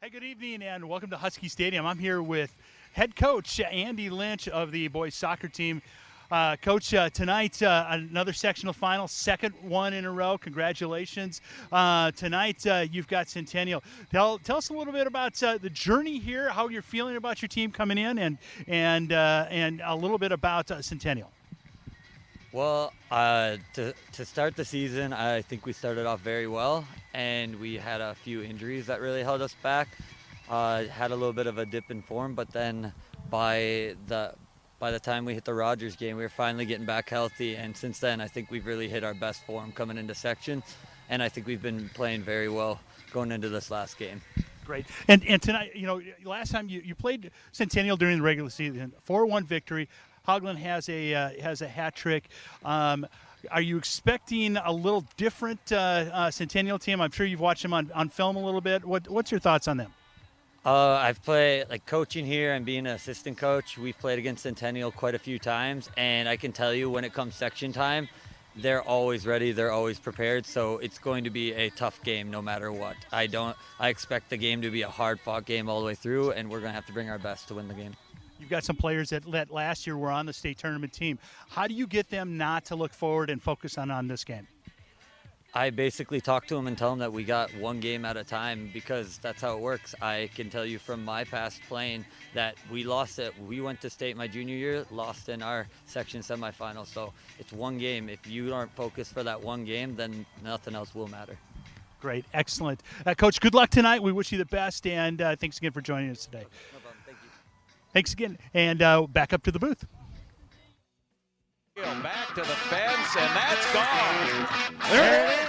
Hey, good evening and welcome to Husky Stadium. I'm here with head coach Andy Lynch of the boys soccer team. Coach, tonight another sectional final, second one in a row. Congratulations. Tonight you've got Centennial. Tell us a little bit about the journey here, how you're feeling about your team coming in, and a little bit about Centennial. Well, to start the season, I think we started off very well, and we had a few injuries that really held us back. Had a little bit of a dip in form, but then by the time we hit the Rogers game, we were finally getting back healthy, and since then I think we've really hit our best form coming into section, and I think we've been playing very well going into this last game. Great. And tonight, last time you played Centennial during the regular season, 4-1 victory. Haugland has a hat trick. Are you expecting a little different Centennial team? I'm sure you've watched them on film a little bit. What's your thoughts on them? I've played, coaching here and being an assistant coach, we've played against Centennial quite a few times, and I can tell you when it comes section time, they're always ready, they're always prepared, so it's going to be a tough game no matter what. I expect the game to be a hard-fought game all the way through, and we're going to have to bring our best to win the game. You've got some players that last year were on the state tournament team. How do you get them not to look forward and focus on this game? I basically talk to them and tell them that we got one game at a time because that's how it works. I can tell you from my past playing that we lost it. We went to state my junior year, lost in our section semifinal. So it's one game. If you aren't focused for that one game, then nothing else will matter. Great. Excellent. Coach, good luck tonight. We wish you the best, and thanks again for joining us today. No problem. Thank you. Thanks again. And back up to the booth. Back to the fence, and that's gone. There it is.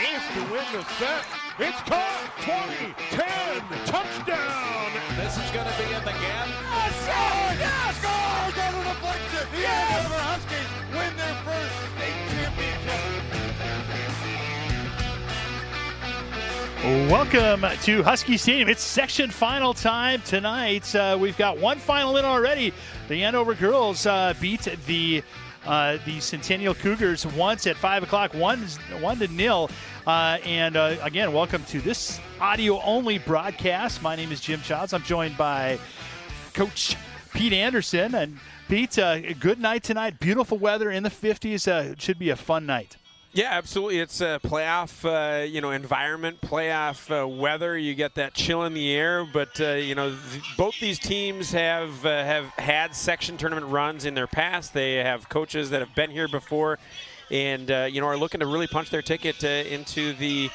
Ace to win the set. It's caught. 20-10. Touchdown. This is going to be in the gap. Yes! Yes! Goal! Go to the deflection. The Andover Huskies win their first state championship. Welcome to Husky Stadium. It's section final time tonight. We've got one final in already. The Andover girls beat the Centennial Cougars once at 5 o'clock, 1-0. Again, welcome to this audio-only broadcast. My name is Jim Childs. I'm joined by Coach Pete Anderson. And Pete, a good night tonight. Beautiful weather in the 50s. It should be a fun night. Yeah, absolutely. It's a playoff, environment, playoff weather. You get that chill in the air, but both these teams have had section tournament runs in their past. They have coaches that have been here before, and are looking to really punch their ticket into the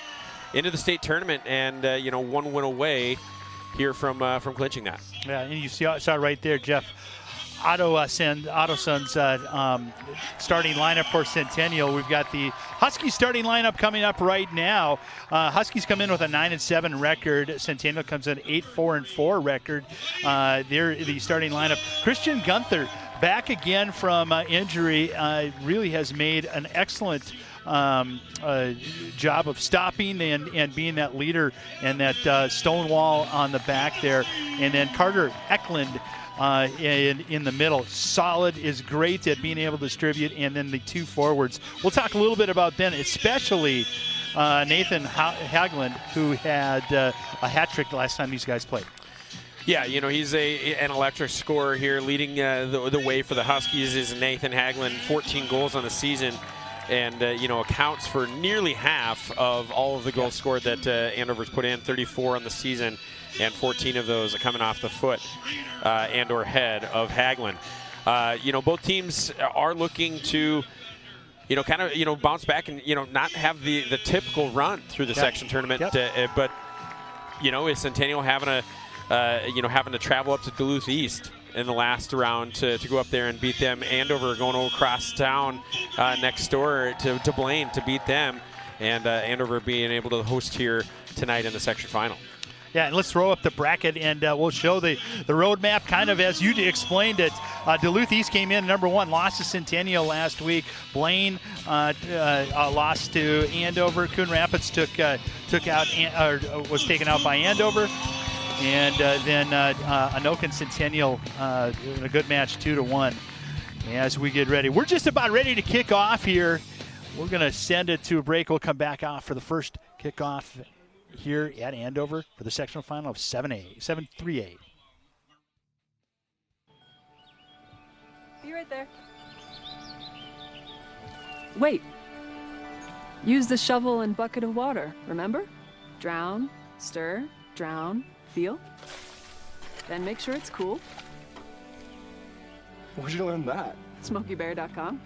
state tournament, and one win away here from clinching that. Yeah, and you saw right there, Jeff. Ottoson's starting lineup for Centennial. We've got the Huskies starting lineup coming up right now. Huskies come in with a 9-7 record. Centennial comes in 8-4-4 record. They're the starting lineup. Christian Gunther back again from injury. Really has made an excellent job of stopping and being that leader and that stonewall on the back there. And then Carter Eklund in the middle. Solid, is great at being able to distribute, and then the two forwards. We'll talk a little bit about them, especially Nathan Haglund, who had a hat trick the last time these guys played. Yeah, he's an electric scorer here. Leading the way for the Huskies is Nathan Haglund, 14 goals on the season, and accounts for nearly half of all of the goals scored that Andover's put in, 34 on the season, and 14 of those are coming off the foot and or head of Haglund. Both teams are looking to bounce back and not have the typical run through the section tournament. Yep. But is Centennial having to travel up to Duluth East in the last round to go up there and beat them? Andover going across town next door to Blaine to beat them, and Andover being able to host here tonight in the section final. Yeah, and let's throw up the bracket, and we'll show the roadmap kind of as you explained it. Duluth East came in number 1, lost to Centennial last week. Blaine lost to Andover. Coon Rapids was taken out by Andover. And then Anoka and Centennial in a good match, 2-1. As we get ready, we're just about ready to kick off here. We're going to send it to a break. We'll come back off for the first kickoff here at Andover for the sectional final of 7-3A. Be right there. Wait. Use the shovel and bucket of water, remember? Drown, stir, drown, feel. Then make sure it's cool. Where'd you learn that? SmokeyBear.com.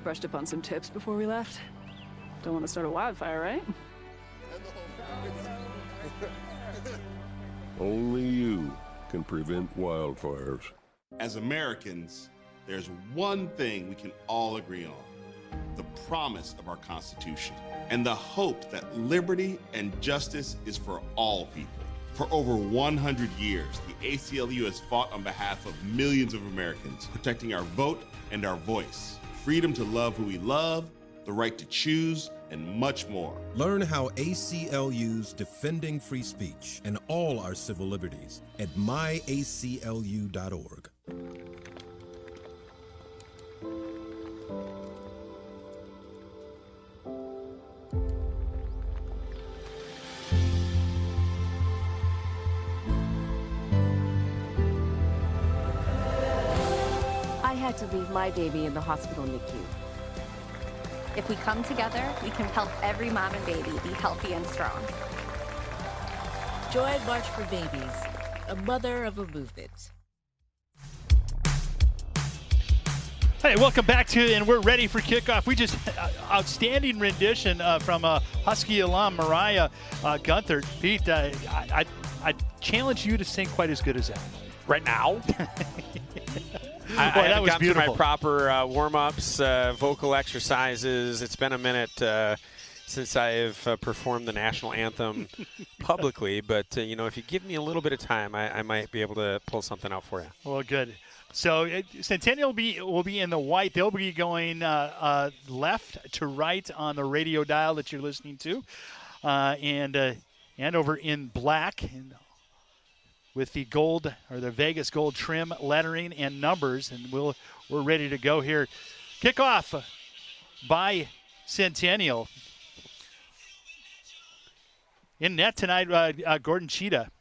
Brushed up on some tips before we left. Don't want to start a wildfire, right? Only you can prevent wildfires. As Americans, there's one thing we can all agree on: the promise of our Constitution and the hope that liberty and justice is for all people. For over 100 years, the ACLU has fought on behalf of millions of Americans, protecting our vote and our voice, freedom to love who we love, the right to choose, and much more. Learn how ACLU's defending free speech and all our civil liberties at myaclu.org. I had to leave my baby in the hospital NICU. If we come together, we can help every mom and baby be healthy and strong. Join March for Babies, a mother of a movement. Hey, welcome back to, and we're ready for kickoff. We just, outstanding rendition from Husky alum Mariah Gunther. Pete, I challenge you to sing quite as good as that. Right now? I haven't gone through my proper warm-ups, vocal exercises. It's been a minute since I have performed the national anthem publicly. But, you know, if you give me a little bit of time, I might be able to pull something out for you. Well, good. So Centennial will be in the white. They'll be going left to right on the radio dial that you're listening to. And Andover in black. And with the gold, or the Vegas gold trim lettering and numbers, and we're ready to go here. Kickoff by Centennial. In net tonight, Gordon Cheetah.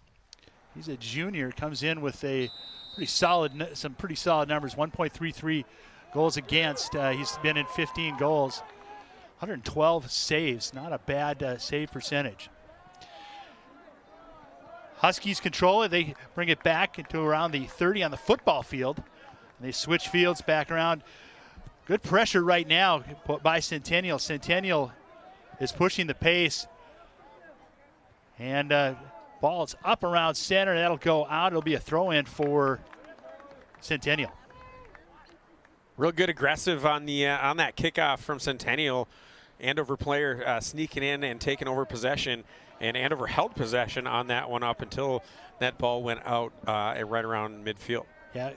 He's a junior, comes in with some pretty solid numbers. 1.33 goals against. He's been in 15 goals, 112 saves. Not a bad save percentage. Huskies control it. They bring it back into around the 30 on the football field. And they switch fields back around. Good pressure right now by Centennial. Centennial is pushing the pace. And ball's up around center. That'll go out. It'll be a throw-in for Centennial. Real good aggressive on that kickoff from Centennial. Andover player sneaking in and taking over possession. And Andover held possession on that one up until that ball went out right around midfield. Yeah.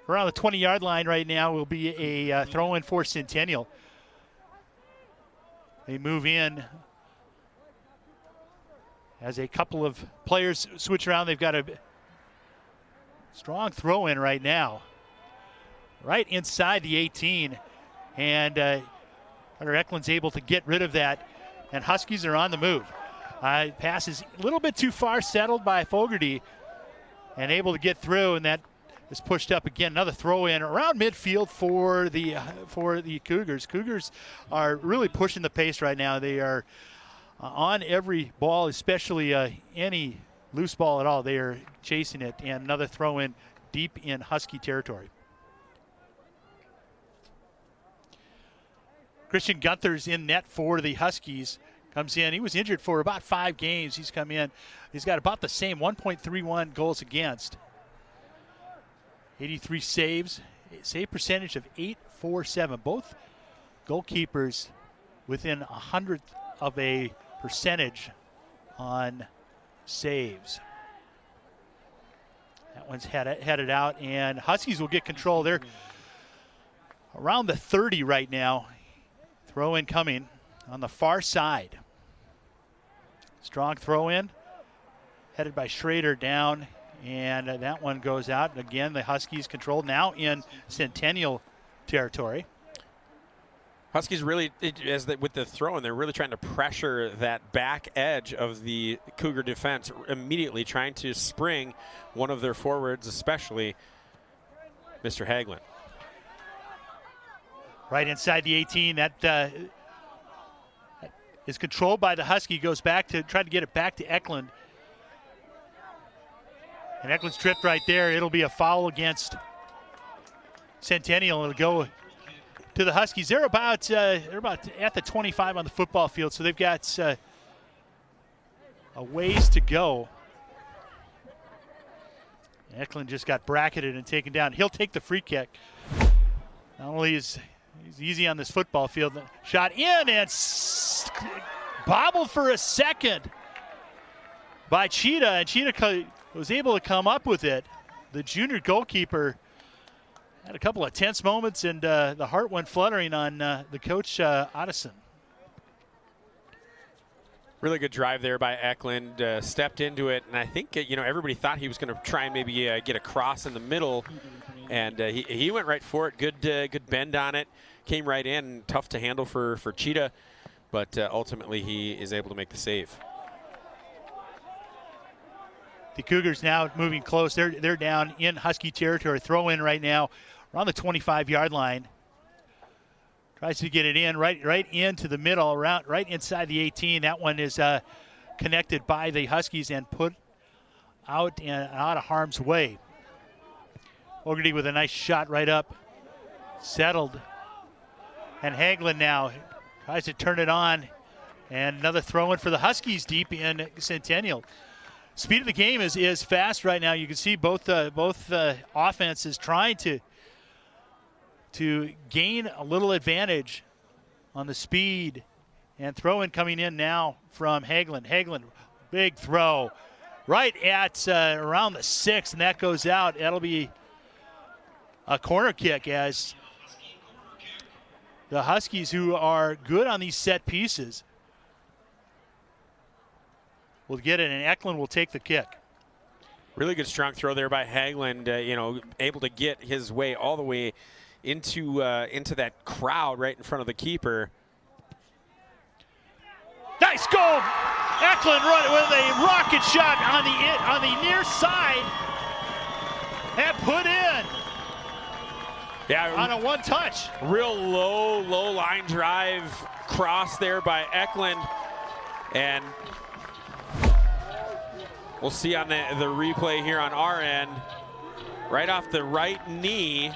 Around the 20-yard line right now will be a throw-in for Centennial. They move in as a couple of players switch around. They've got a strong throw-in right now. Right inside the 18. And Hunter Eklund's able to get rid of that. And Huskies are on the move. Pass is a little bit too far, settled by Fogarty, and able to get through, and that is pushed up again. Another throw in around midfield for the Cougars. Cougars are really pushing the pace right now. They are on every ball, especially any loose ball at all. They are chasing it, and another throw in deep in Husky territory. Christian Gunther's in net for the Huskies. Comes in. He was injured for about 5 games. He's come in. He's got about the same 1.31 goals against. 83 saves. Save percentage of .847. Both goalkeepers within 100th of a percentage on saves. That one's headed out, and Huskies will get control. They're around the 30 right now. Throw in coming on the far side. Strong throw in, headed by Schrader down, and that one goes out. And again, the Huskies controlled now in Centennial territory. Huskies really, with the throw-in, they're really trying to pressure that back edge of the Cougar defense immediately, trying to spring one of their forwards, especially Mr. Hagelin. Right inside the 18, that is controlled by the Husky, goes back to try to get it back to Eklund. And Eklund's tripped right there. It'll be a foul against Centennial. It'll go to the Huskies. They're about at the 25 on the football field, so they've got a ways to go. Eklund just got bracketed and taken down. He'll take the free kick. Not only is he's easy on this football field, shot in and bobbled for a second by Cheetah, and Cheetah was able to come up with it. The junior goalkeeper had a couple of tense moments, and the heart went fluttering on the coach, Otteson. Really good drive there by Eklund. Stepped into it, and I think everybody thought he was going to try and maybe get a cross in the middle, and he went right for it. Good bend on it. Came right in. Tough to handle for Cheetah, but ultimately he is able to make the save. The Cougars now moving close. They're down in Husky territory. Throw in right now around the 25-yard line. Tries to get it in right into the middle, right inside the 18. That one is connected by the Huskies and put out of harm's way. Fogarty with a nice shot right up, settled. And Hagelin now tries to turn it on. And another throw in for the Huskies deep in Centennial. Speed of the game is fast right now. You can see both offenses trying to gain a little advantage on the speed. And throw-in coming in now from Hagelin. Hagelin, big throw right at around the 6, and that goes out. That'll be a corner kick as the Huskies, who are good on these set pieces, will get it, and Eklund will take the kick. Really good strong throw there by Hagelin, able to get his way all the way into that crowd right in front of the keeper. Nice goal! Eklund run with a rocket shot on the near side and put in. Yeah, on a one touch. Real low line drive cross there by Eklund, and we'll see on the replay here on our end, right off the right knee.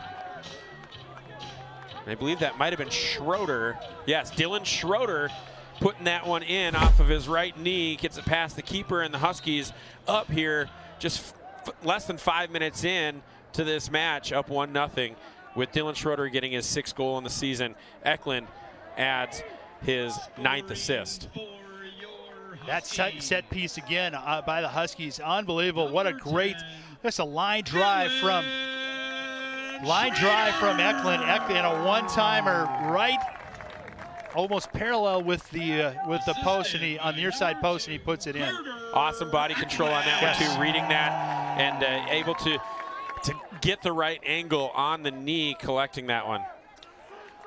I believe that might have been Schroeder. Yes, Dylan Schroeder putting that one in off of his right knee, gets it past the keeper, and the Huskies up here just less than 5 minutes in to this match, up 1-0, with Dylan Schroeder getting his 6th goal in the season. Eklund adds his 9th assist. That set piece again by the Huskies, unbelievable. What a great, that's a line drive from Eklund. And a one-timer right, almost parallel with the post, and on the near side post, and he puts it in. Awesome body control on that one too, reading that and able to get the right angle on the knee, collecting that one.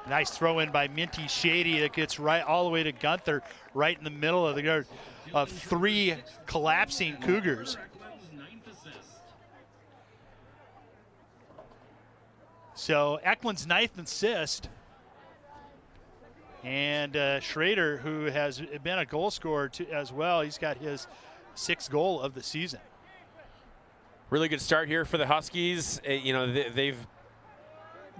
Nice throw in by Minty Shady that gets right all the way to Gunther, right in the middle of the guard of 3 collapsing Cougars. So Eklund's 9th assist, and Schrader, who has been a goal scorer as well, he's got his 6th goal of the season. Really good start here for the Huskies. They've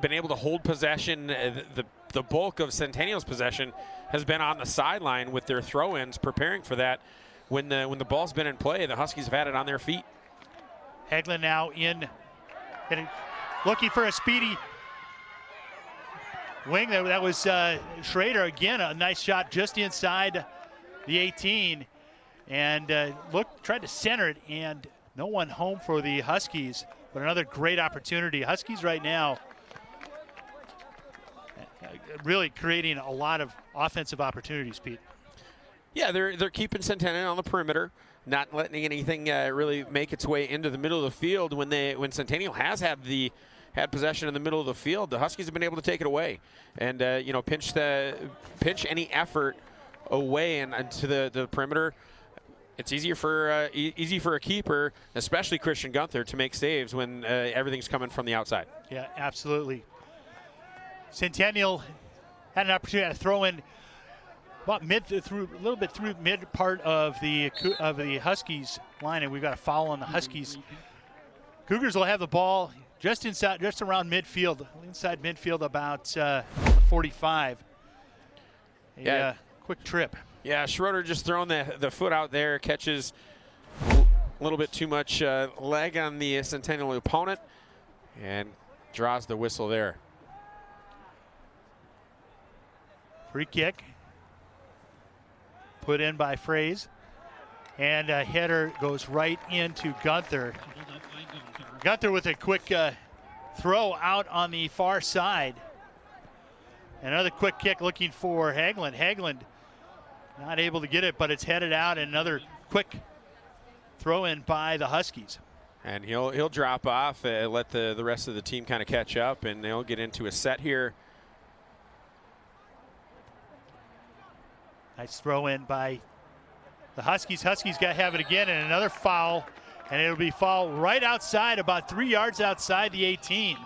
been able to hold possession. The bulk of Centennial's possession has been on the sideline with their throw-ins, preparing for that. When the ball's been in play, the Huskies have had it on their feet. Hagelin now looking for a speedy wing. That was Schrader again. A nice shot just inside the 18, and tried to center it, and no one home for the Huskies. But another great opportunity. Huskies right now really creating a lot of offensive opportunities, Pete. Yeah, they're keeping Centennial on the perimeter, not letting anything really make its way into the middle of the field. When Centennial has had the had possession in the middle of the field, the Huskies have been able to take it away and you know, pinch any effort away and to the perimeter. It's easy for a keeper, especially Christian Gunther, to make saves when everything's coming from the outside. Yeah, absolutely. Centennial had an opportunity to throw in about a little bit through mid part of the Huskies line, and we've got a foul on the Huskies. Cougars will have the ball just around midfield, inside midfield, about 45. Yeah, quick trip. Yeah, Schroeder just throwing the foot out there, catches a little bit too much leg on the Centennial opponent, and draws the whistle there. Free kick put in by Fraze, and a header goes right into Gunther. Gunther with a quick throw out on the far side. Another quick kick looking for Haglund. Haglund not able to get it, but it's headed out, and another quick throw in by the Huskies. And he'll drop off, let the rest of the team kind of catch up, and they'll get into a set here. Nice throw in by the Huskies. Huskies got to have it again, and another foul, and it'll be foul right outside, about 3 yards outside the 18.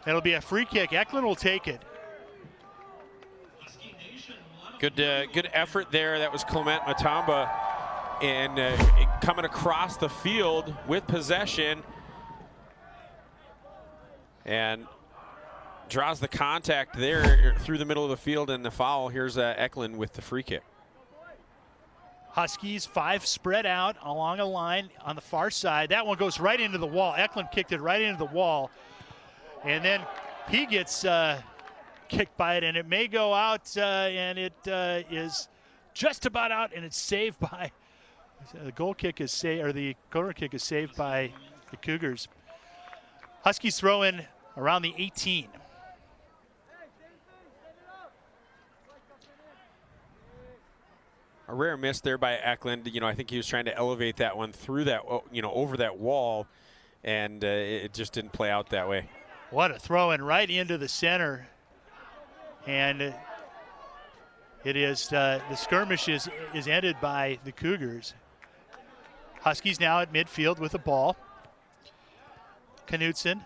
It'll be a free kick. Eklund will take it. Good effort there. That was Clement Matamba, and coming across the field with possession, and draws the contact there through the middle of the field, and the foul. Here's Eklund with the free kick. Huskies 5 spread out along a line on the far side. That one goes right into the wall. Eklund kicked it right into the wall, and then he gets kicked by it, and it may go out, and it is just about out, and it's saved by the goal kick is saved, or the corner kick is saved by the Cougars. Huskies throw in around the 18. A rare miss there by Eklund. You know, I think he was trying to elevate that one through that, you know, over that wall, and it just didn't play out that way. What a throw in right into the center. And it is the skirmish is ended by the Cougars. Huskies now at midfield with the ball. Knutson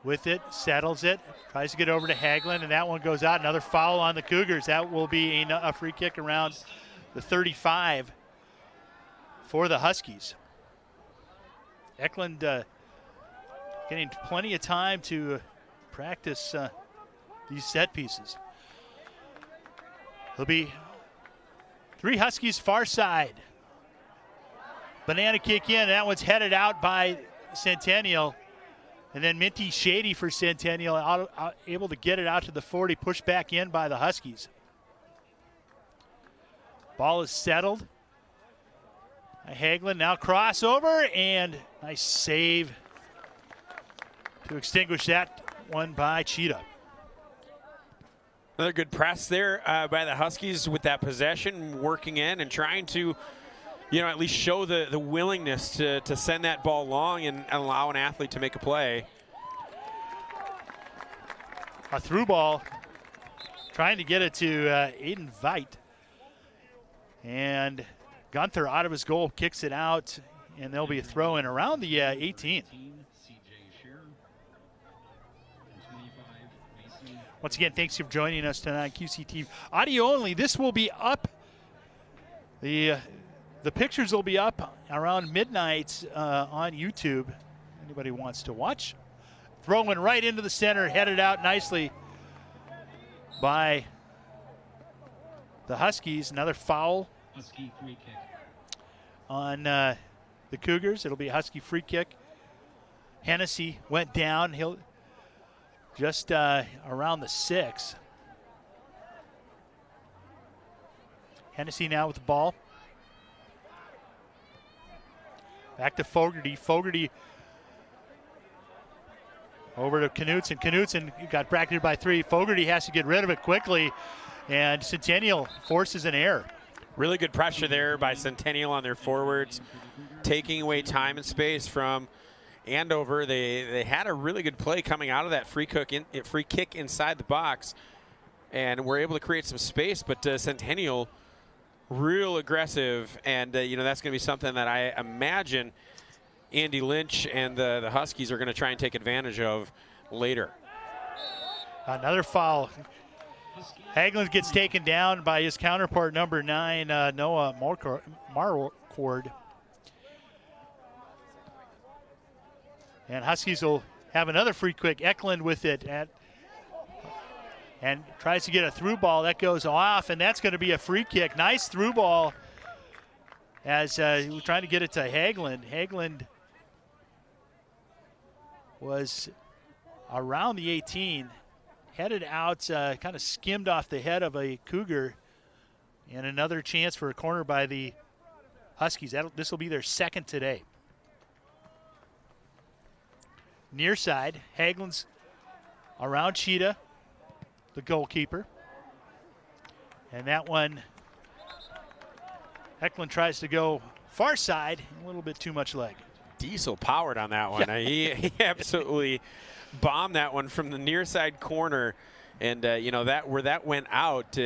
with it, settles it, tries to get over to Haglund, and that one goes out. Another foul on the Cougars. That will be a free kick around the 35 for the Huskies. Eklund getting plenty of time to practice these set pieces. There'll be 3 Huskies far side. Banana kick in. That one's headed out by Centennial. And then Minty Shady for Centennial, able to get it out to the 40, pushed back in by the Huskies. Ball is settled. Haglund now crossover, and nice save to extinguish that one by Cheetah. Another good press there by the Huskies with that possession, working in and trying to, you know, at least show the willingness to send that ball long and allow an athlete to make a play. A through ball, trying to get it to Aiden Veit. And Gunther out of his goal, kicks it out, and there'll be a throw in around the 18. Once again, thanks for joining us tonight on QCTV. Audio only. This will be up. The pictures will be up around midnight on YouTube. Anybody wants to watch? Throwing right into the center, headed out nicely by the Huskies. Another foul Husky free kick on the Cougars. It'll be a Husky free kick. Hennessy went down. He'll just around the 6. Hennessy now with the ball. Back to Fogarty. Fogarty over to Knutson. Knutson got bracketed by 3. Fogarty has to get rid of it quickly, and Centennial forces an error. Really good pressure there by Centennial on their forwards, taking away time and space from Andover, they had a really good play coming out of that free kick inside the box, and were able to create some space. But Centennial, real aggressive, and that's going to be something that I imagine Andy Lynch and the Huskies are going to try and take advantage of later. Another foul. Hagelin gets taken down by his counterpart, number 9, Noah Marquard. And Huskies will have another free kick. Eklund with it and tries to get a through ball. That goes off, and that's going to be a free kick. Nice through ball as he was trying to get it to Hagelin. Hagelin was around the 18, headed out, kind of skimmed off the head of a Cougar, and another chance for a corner by the Huskies. This will be their second today. Near side, Hagelin's around Cheetah, the goalkeeper. And that one, Eklund tries to go far side, a little bit too much leg. Diesel powered on that one. He absolutely bombed that one from the near side corner, and that where that went out,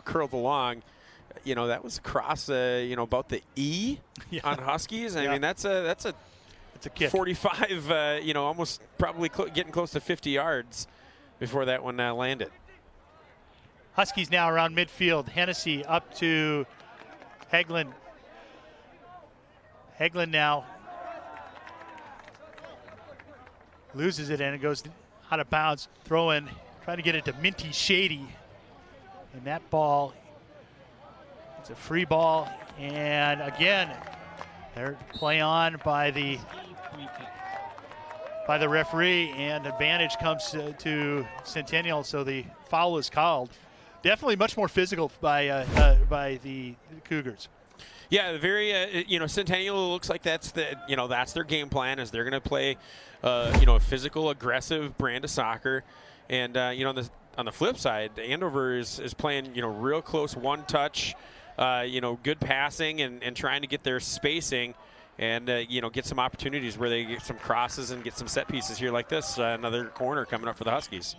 curled along. That was across, about the E on Huskies. I mean, that's a kick. 45, almost probably getting close to 50 yards before that one landed. Huskies now around midfield. Hennessy up to Hagelin. Hagelin now loses it, and it goes out of bounds. Throw in, trying to get it to Minty Shady. And that ball, it's a free ball. And again, they're play on by the referee, and advantage comes to Centennial, so the foul is called. Definitely much more physical by the Cougars. Yeah, very. Centennial looks like that's their game plan, is they're going to play, a physical, aggressive brand of soccer, and on the flip side, Andover is playing real close one touch, good passing and trying to get their spacing, and get some opportunities where they get some crosses and get some set pieces here like this. Another corner coming up for the Huskies.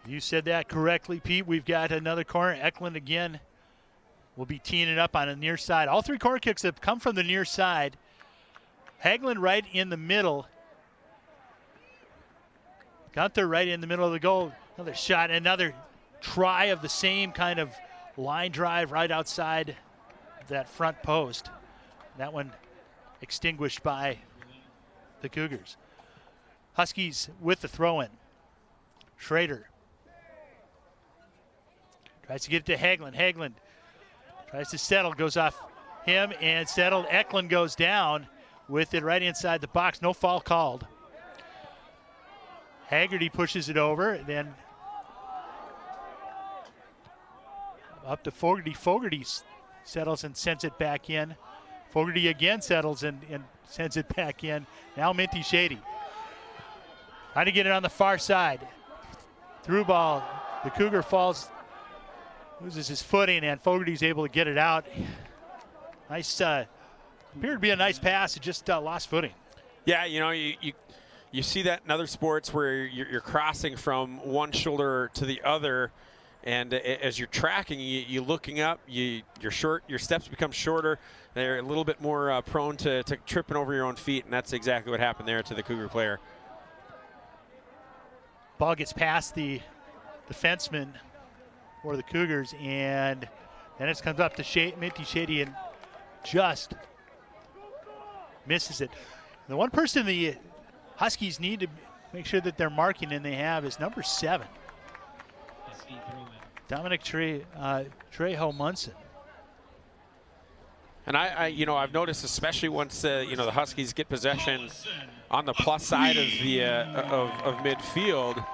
You said that correctly, Pete. We've got another corner. Eklund again will be teeing it up on the near side. All three corner kicks have come from the near side. Hagelin right in the middle. Gunther right in the middle of the goal. Another shot, another try of the same kind of line drive right outside that front post. That one extinguished by the Cougars. Huskies with the throw-in. Schrader tries to get it to Hagelin. Hagelin tries to settle, goes off him and settled. Eklund goes down with it right inside the box. No foul called. Haggerty pushes it over, then up to Fogarty. Fogarty settles and sends it back in. Fogarty again settles and sends it back in. Now Minty Shady trying to get it on the far side. Through ball. The Cougar falls, loses his footing, and Fogarty's able to get it out. Nice, appeared to be a nice pass. It just lost footing. Yeah, you see that in other sports where you're crossing from one shoulder to the other, and as you're tracking, you're looking up, your steps become shorter. They're a little bit more prone to tripping over your own feet, and that's exactly what happened there to the Cougar player. Ball gets past the defenseman for the Cougars, and then it comes up to Minty Shady and just misses it. The one person the Huskies need to make sure that they're marking, and they have, is number 7. Dominic Trejo Munson. And I've noticed, especially once the Huskies get possession on the plus side of the of midfield,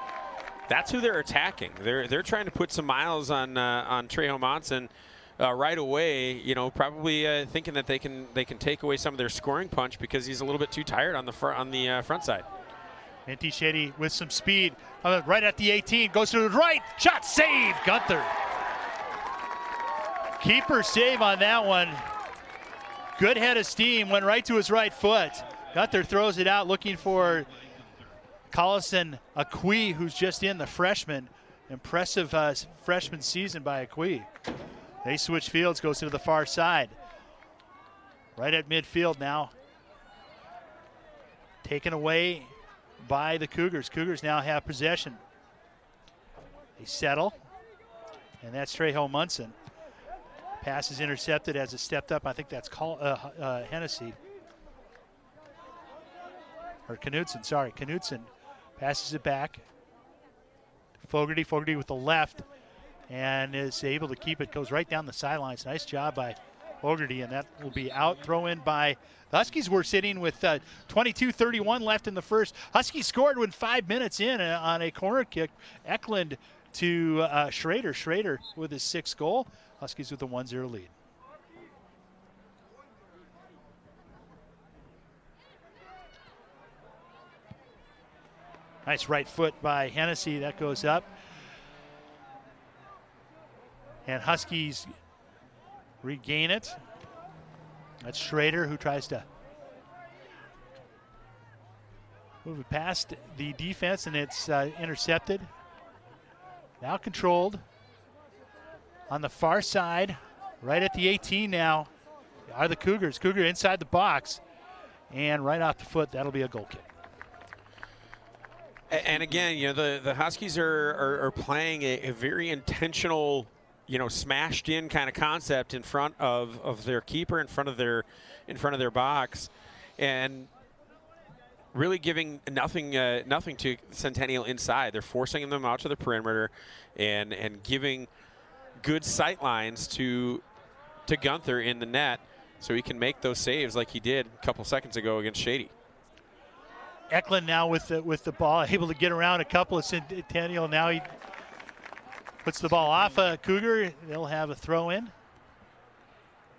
that's who they're attacking. They're trying to put some miles on Trejo Munson right away. Probably thinking that they can take away some of their scoring punch because he's a little bit too tired on the front side. Minty Shady with some speed, right at the 18, goes to the right, shot, save, Gunther. Keeper save on that one. Good head of steam, went right to his right foot. Gunther throws it out looking for Collison Akui, who's just in, the freshman. Impressive freshman season by Akui. They switch fields, goes to the far side. Right at midfield now. Taken away by the Cougars. Cougars now have possession. They settle, and that's Trejo Munson. Pass is intercepted as it stepped up. I think that's Hennessy. Or Knudsen, sorry. Knudsen passes it back. Fogarty with the left, and is able to keep it. Goes right down the sidelines. Nice job by Fogarty, and that will be out. Throw in by the Huskies. Were sitting with 22:31 left in the first. Huskies scored when 5 minutes in on a corner kick. Eklund to Schrader. Schrader with his 6th goal. Huskies with a 1-0 lead. Nice right foot by Hennessy. That goes up. And Huskies regain it. That's Schrader who tries to move it past the defense, and it's intercepted. Now controlled on the far side, right at the 18 now, are the Cougars. Cougar inside the box, and right off the foot, that'll be a goal kick. And again, you know, the Huskies are playing a very intentional, you know, smashed in kind of concept in front of their keeper, in front of their box, and really giving nothing to Centennial inside. They're forcing them out to the perimeter and giving good sight lines to Gunther in the net so he can make those saves like he did a couple seconds ago against Shady. Eklund now with the ball, able to get around a couple of Centennial. Now he puts the ball off a Cougar. They'll have a throw in.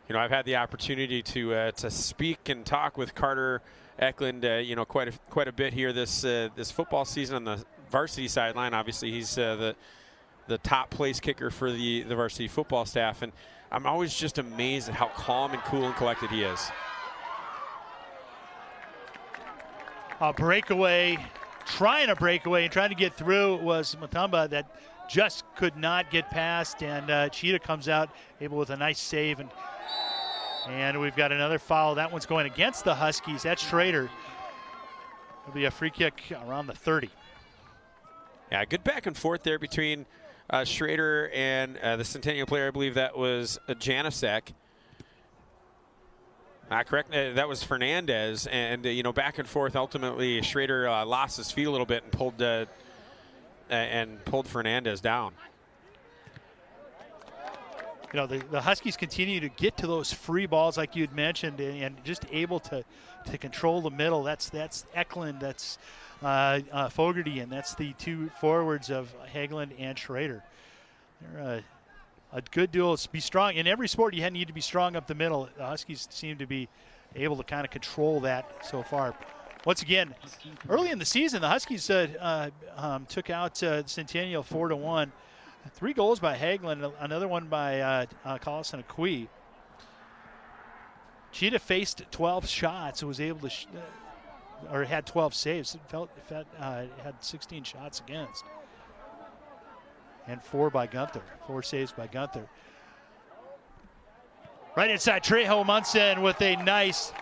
You know, I've had the opportunity to speak and talk with Carter Eklund, you know, quite a bit here this football season on the varsity sideline. Obviously, he's the top place kicker for the varsity football staff, and I'm always just amazed at how calm and cool and collected he is. A breakaway, trying to get through was Matumba that just could not get past, and Cheetah comes out able with a nice save, and we've got another foul. That one's going against the Huskies. That's Schrader. It'll be a free kick around the 30. Yeah, good back and forth there between Schrader and the Centennial player. I believe that was Janicek. Correct. That was Fernandez, and you know, back and forth. Ultimately, Schrader lost his feet a little bit and pulled Fernandez down. You know, the Huskies continue to get to those free balls like you had mentioned, and just able to control the middle. That's Eklund, that's Fogarty, and that's the two forwards of Hagelin and Schrader. They're a good duel. Be strong. In every sport, you need to be strong up the middle. The Huskies seem to be able to kind of control that so far. Once again, early in the season, the Huskies took out Centennial 4-1. 3 goals by Hagelin, another one by Collison Akui. Cheetah faced 12 shots, was able to, or had 12 saves. Had 16 shots against. And 4 by Gunther. 4 saves by Gunther. Right inside, Trejo Munson with a nice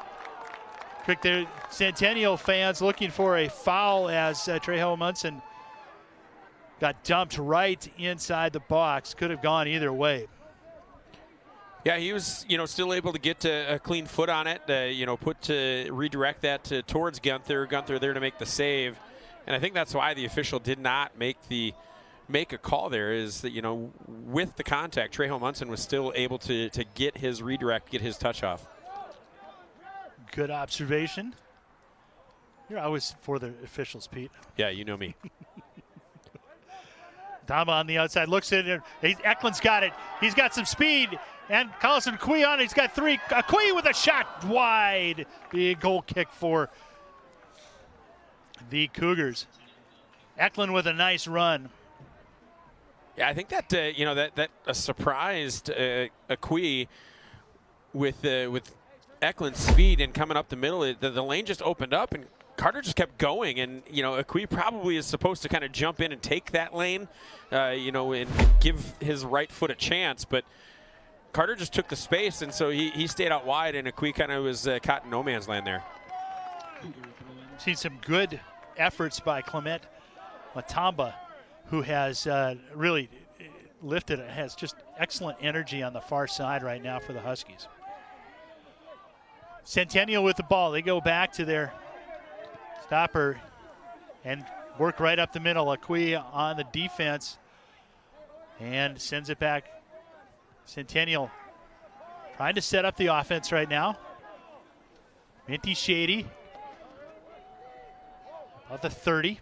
kick there. Centennial fans looking for a foul as Trejo Munson got dumped right inside the box. Could have gone either way. Yeah, he was, you know, still able to get a clean foot on it. You know, redirect that towards Gunther. Gunther there to make the save, and I think that's why the official did not make a call there. Is that, you know, with the contact, Trejo Munson was still able to get his redirect, get his touch off. Good observation. You're always for the officials, Pete. Yeah, you know me. Dama on the outside looks at it. Eklund's got it. He's got some speed. And Collison Akui on it. He's got 3. Akui with a shot wide. Big goal kick for the Cougars. Eklund with a nice run. Yeah, I think that that surprised Akui with Eklund's speed and coming up the middle, the lane just opened up and Carter just kept going. And, you know, Akui probably is supposed to kind of jump in and take that lane, you know, and give his right foot a chance. But Carter just took the space, and so he stayed out wide, and Akui kind of was caught in no man's land there. Seen some good efforts by Clement Matamba, who has really lifted it, has just excellent energy on the far side right now for the Huskies. Centennial with the ball. They go back to their stopper and work right up the middle. Akui on the defense and sends it back. Centennial trying to set up the offense right now. Minty Shady, about the 30,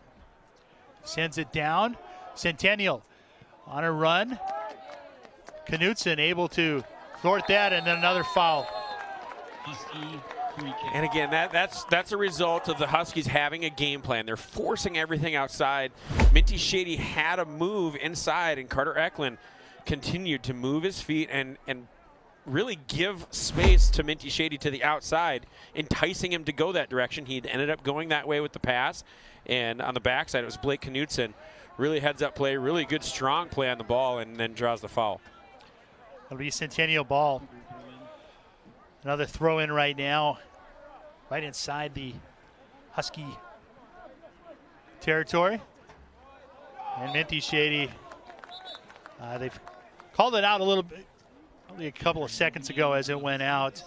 sends it down. Centennial on a run. Knutson able to thwart that, and then another foul. And again, that's a result of the Huskies having a game plan. They're forcing everything outside. Minty Shady had a move inside, and Carter Eklund continued to move his feet and really give space to Minty Shady to the outside, enticing him to go that direction. He ended up going that way with the pass, and on the backside it was Blake Knutson. Really heads-up play, really good strong play on the ball, and then draws the foul. It'll be Centennial ball. Another throw in right now, right inside the Husky territory. And Minty Shady, they've called it out a little bit, only a couple of seconds ago as it went out.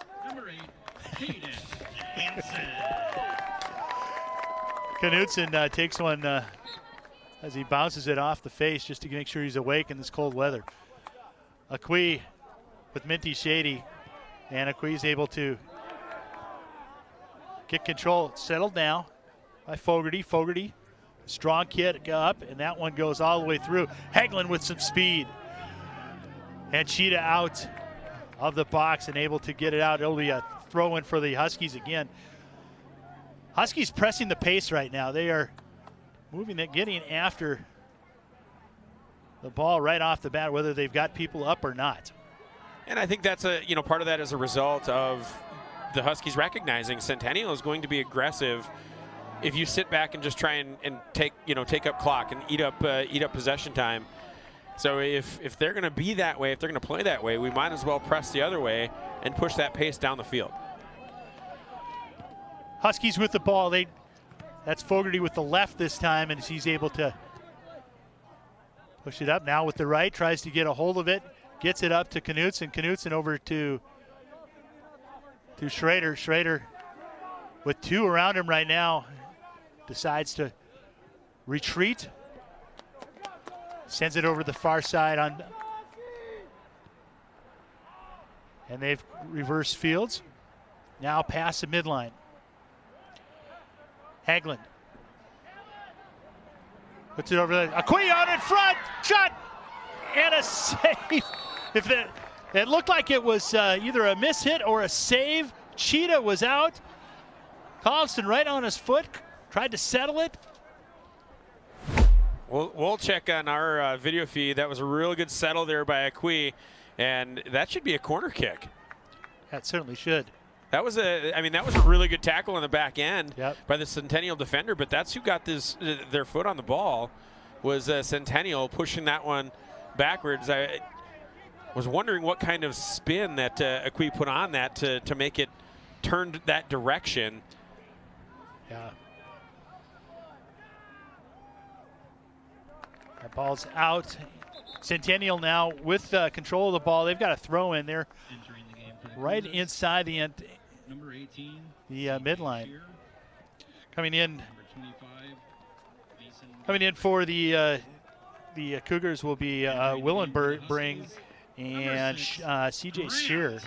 Knutson takes one as he bounces it off the face just to make sure he's awake in this cold weather. Akui with Minty Shady, and Akui's able to get control. Settled now by Fogarty. Fogarty, strong kid, up, and that one goes all the way through. Hagelin with some speed. And Cheetah out of the box and able to get it out. It'll be a throw in for the Huskies again. Huskies pressing the pace right now. They are moving it, getting after the ball right off the bat, whether they've got people up or not. And I think that's part of that is a result of the Huskies recognizing Centennial is going to be aggressive if you sit back and just try and take up clock and eat up possession time. So if they're going to be that way, if they're going to play that way, we might as well press the other way and push that pace down the field. Huskies with the ball. That's Fogarty with the left this time, and he's able to push it up now with the right, tries to get a hold of it, gets it up to Knutson. Knutson over to Schrader. Schrader with two around him right now decides to retreat. Sends it over the far side and they've reversed fields. Now past the midline. Hagelin puts it over there. Akui out in front, shot, and a save. It looked like it was either a miss hit or a save. Cheetah was out. Collison right on his foot, tried to settle it. We'll check on our video feed. That was a real good settle there by Akui, and that should be a corner kick. That certainly should. That was a really good tackle on the back end by the Centennial defender, but that's who got their foot on the ball was Centennial pushing that one backwards. I was wondering what kind of spin that Akui put on that to make it turn that direction. Yeah. That ball's out. Centennial now with control of the ball. They've got a throw in there right inside the number 18, the midline. Coming in for the Cougars will be Willenbring and C.J. Shearer.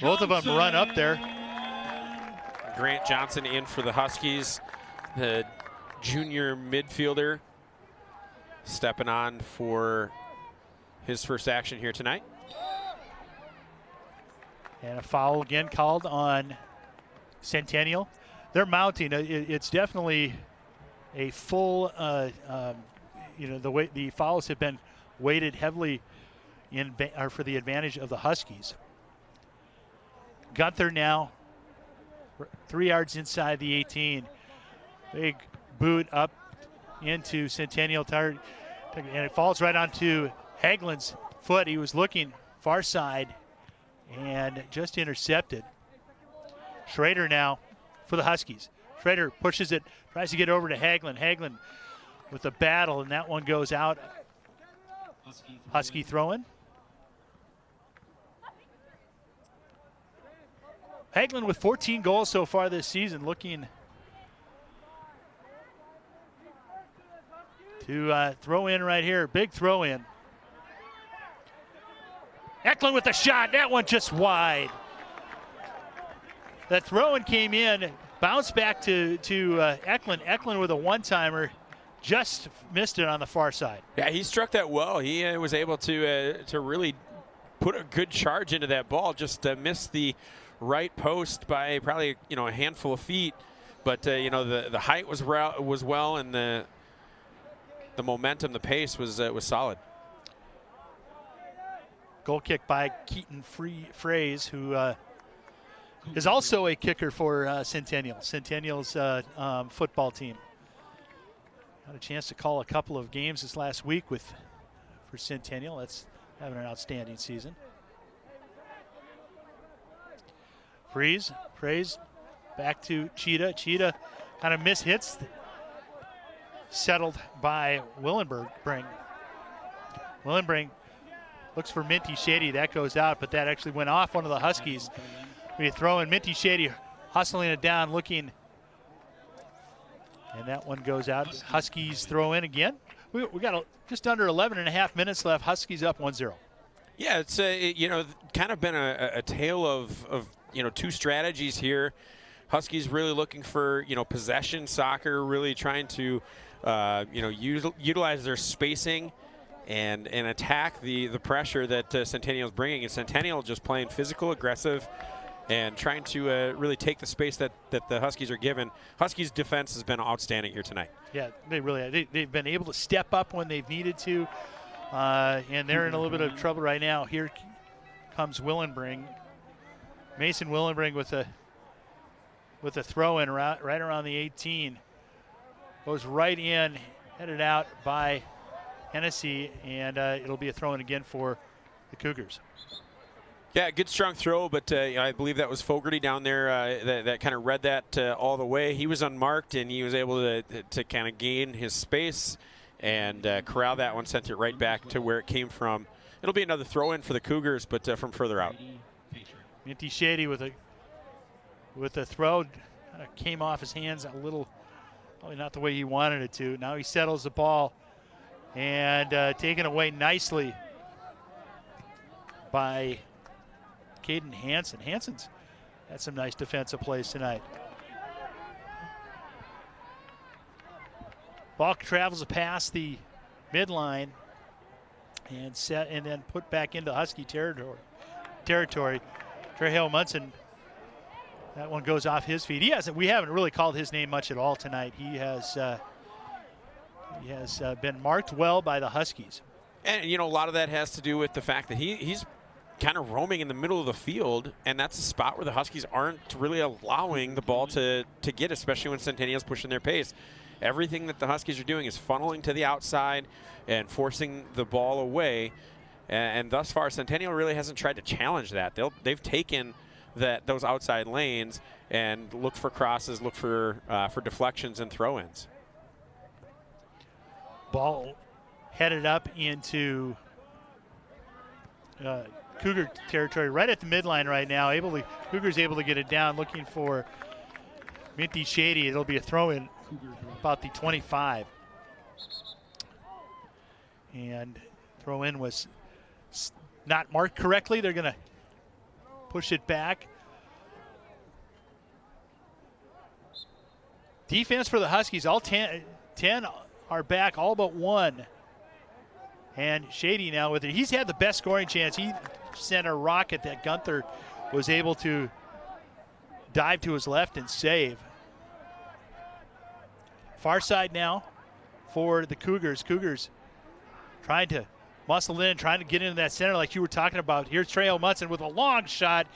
Both of them run up there. Grant Johnson in for the Huskies, the junior midfielder, stepping on for his first action here tonight. And a foul again called on Centennial. They're mounting. It's definitely a full, the way the fouls have been weighted heavily for the advantage of the Huskies. Gunther now 3 yards inside the 18. Big boot up into Centennial, and it falls right onto Hagelin's foot. He was looking far side and just intercepted. Schrader now for the Huskies. Schrader pushes it, tries to get over to Hagelin. Hagelin with a battle, and that one goes out. Husky throw-in. Hagelin with 14 goals so far this season, looking to throw in right here. Big throw in. Eklund with the shot. That one just wide. That throw in came in, bounced back to Eklund. Eklund with a one-timer. Just missed it on the far side. Yeah, he struck that well. He was able to really put a good charge into that ball. Just missed the right post by probably a handful of feet. But the height was well, and the momentum, the pace was solid. Goal kick by Keaton Fraze, who is also a kicker for Centennial. Centennial's football team. Got a chance to call a couple of games this last week for Centennial. That's having an outstanding season. Fraze back to Cheetah. Cheetah kind of mishits. Settled by Willenbring. Willenbring looks for Minty Shady. That goes out, but that actually went off one of the Huskies. We throw in Minty Shady, hustling it down, looking. And that one goes out. Huskies throw in again. We got just under 11 and a half minutes left. Huskies up 1-0. Yeah, it's kind of been a tale of two strategies here. Huskies really looking for possession soccer, really trying to utilize their spacing and attack the pressure that Centennial is bringing. And Centennial just playing physical, aggressive, and trying to really take the space that the Huskies are given. Huskies' defense has been outstanding here tonight. Yeah, they've been able to step up when they've needed to, and they're in a little bit of trouble right now. Here comes Willenbring. Mason Willenbring with a throw-in right around the 18. Goes right in, headed out by Hennessy, and it'll be a throw-in again for the Cougars. Yeah, good strong throw, but I believe that was Fogarty down there that kind of read that all the way. He was unmarked, and he was able to kind of gain his space and corral that one, sent it right back to where it came from. It'll be another throw-in for the Cougars, but from further out. Minty Shady with a throw, kind of came off his hands a little, probably not the way he wanted it to. Now he settles the ball and taken away nicely by Caden Hansen. Hansen's had some nice defensive plays tonight. Ball travels past the midline and then put back into Husky territory. Trejo Munson, that one goes off his feet. We haven't really called his name much at all tonight. He has been marked well by the Huskies. And a lot of that has to do with the fact that he's kind of roaming in the middle of the field, and that's a spot where the Huskies aren't really allowing the ball to get, especially when Centennial's pushing their pace. Everything that the Huskies are doing is funneling to the outside and forcing the ball away, and thus far Centennial really hasn't tried to challenge that. They've taken those outside lanes and look for crosses, look for deflections and throw-ins. Ball headed up into Cougar territory right at the midline right now. Cougars able to get it down, looking for Minty Shady. It'll be a throw-in about the 25. And throw-in was not marked correctly. They're going to push it back. Defense for the Huskies, all 10 are back, all but one. And Shady now with it. He's had the best scoring chance. He sent a rocket that Gunther was able to dive to his left and save. Far side now for the Cougars. Cougars trying to muscle in, trying to get into that center like you were talking about. Here's Trejo Munson with a long shot.